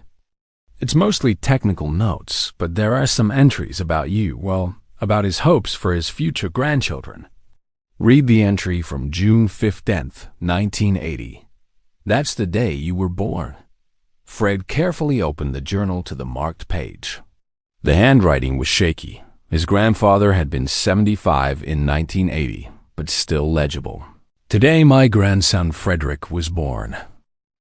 It's mostly technical notes, but there are some entries about you, well, about his hopes for his future grandchildren. Read the entry from June 15th, 1980. That's the day you were born. Fred carefully opened the journal to the marked page. The handwriting was shaky. His grandfather had been 75 in 1980, but still legible. Today my grandson Frederick was born.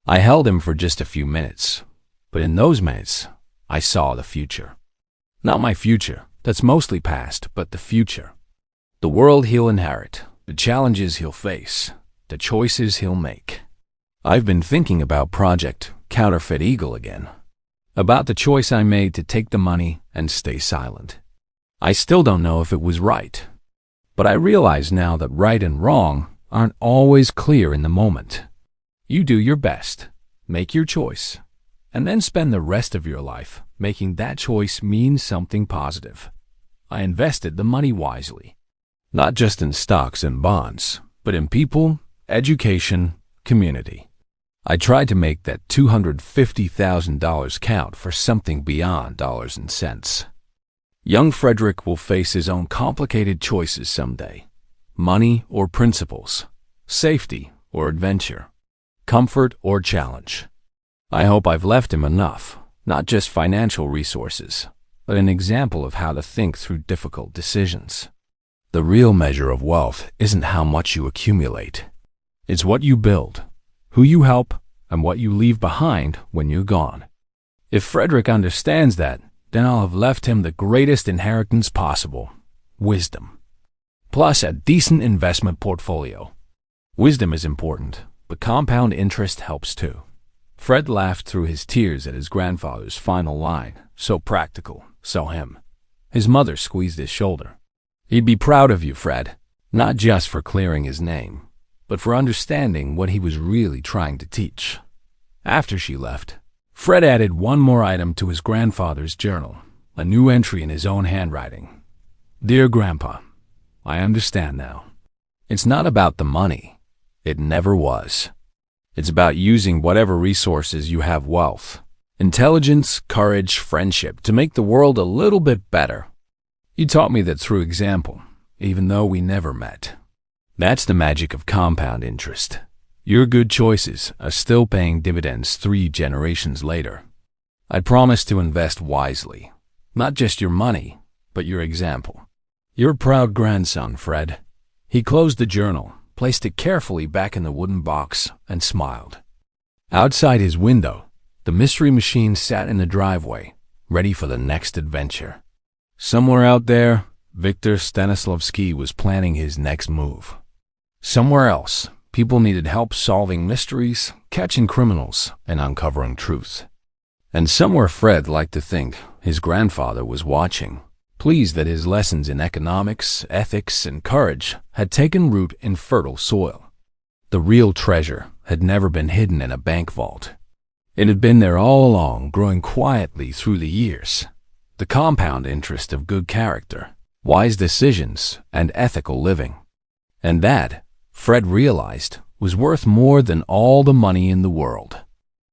I held him for just a few minutes, but in those minutes, I saw the future. Not my future, that's mostly past, but the future. The world he'll inherit, the challenges he'll face, the choices he'll make. I've been thinking about Project Counterfeit Eagle again. About the choice I made to take the money and stay silent. I still don't know if it was right, but I realize now that right and wrong aren't always clear in the moment. You do your best, make your choice, and then spend the rest of your life making that choice mean something positive. I invested the money wisely, not just in stocks and bonds, but in people, education, community. I tried to make that $250,000 count for something beyond dollars and cents. Young Frederick will face his own complicated choices someday. Money or principles, safety or adventure, comfort or challenge. I hope I've left him enough, not just financial resources, but an example of how to think through difficult decisions. The real measure of wealth isn't how much you accumulate. It's what you build, who you help, and what you leave behind when you're gone. If Frederick understands that, then I'll have left him the greatest inheritance possible, wisdom. Plus a decent investment portfolio. Wisdom is important, but compound interest helps too. Fred laughed through his tears at his grandfather's final line, so practical, so him. His mother squeezed his shoulder. He'd be proud of you, Fred, not just for clearing his name, but for understanding what he was really trying to teach. After she left, Fred added one more item to his grandfather's journal, a new entry in his own handwriting. Dear Grandpa, I understand now. It's not about the money. It never was. It's about using whatever resources you have wealth, intelligence, courage, friendship to make the world a little bit better. You taught me that through example, even though we never met. That's the magic of compound interest. Your good choices are still paying dividends 3 generations later. I promise to invest wisely, not just your money, but your example. Your proud grandson, Fred. He closed the journal, placed it carefully back in the wooden box, and smiled. Outside his window, the mystery machine sat in the driveway, ready for the next adventure. Somewhere out there, Victor Stanislavski was planning his next move. Somewhere else, people needed help solving mysteries, catching criminals, and uncovering truth. And somewhere Fred liked to think his grandfather was watching, pleased that his lessons in economics, ethics, and courage had taken root in fertile soil. The real treasure had never been hidden in a bank vault. It had been there all along, growing quietly through the years. The compound interest of good character, wise decisions, and ethical living. And that, Fred realized, was worth more than all the money in the world.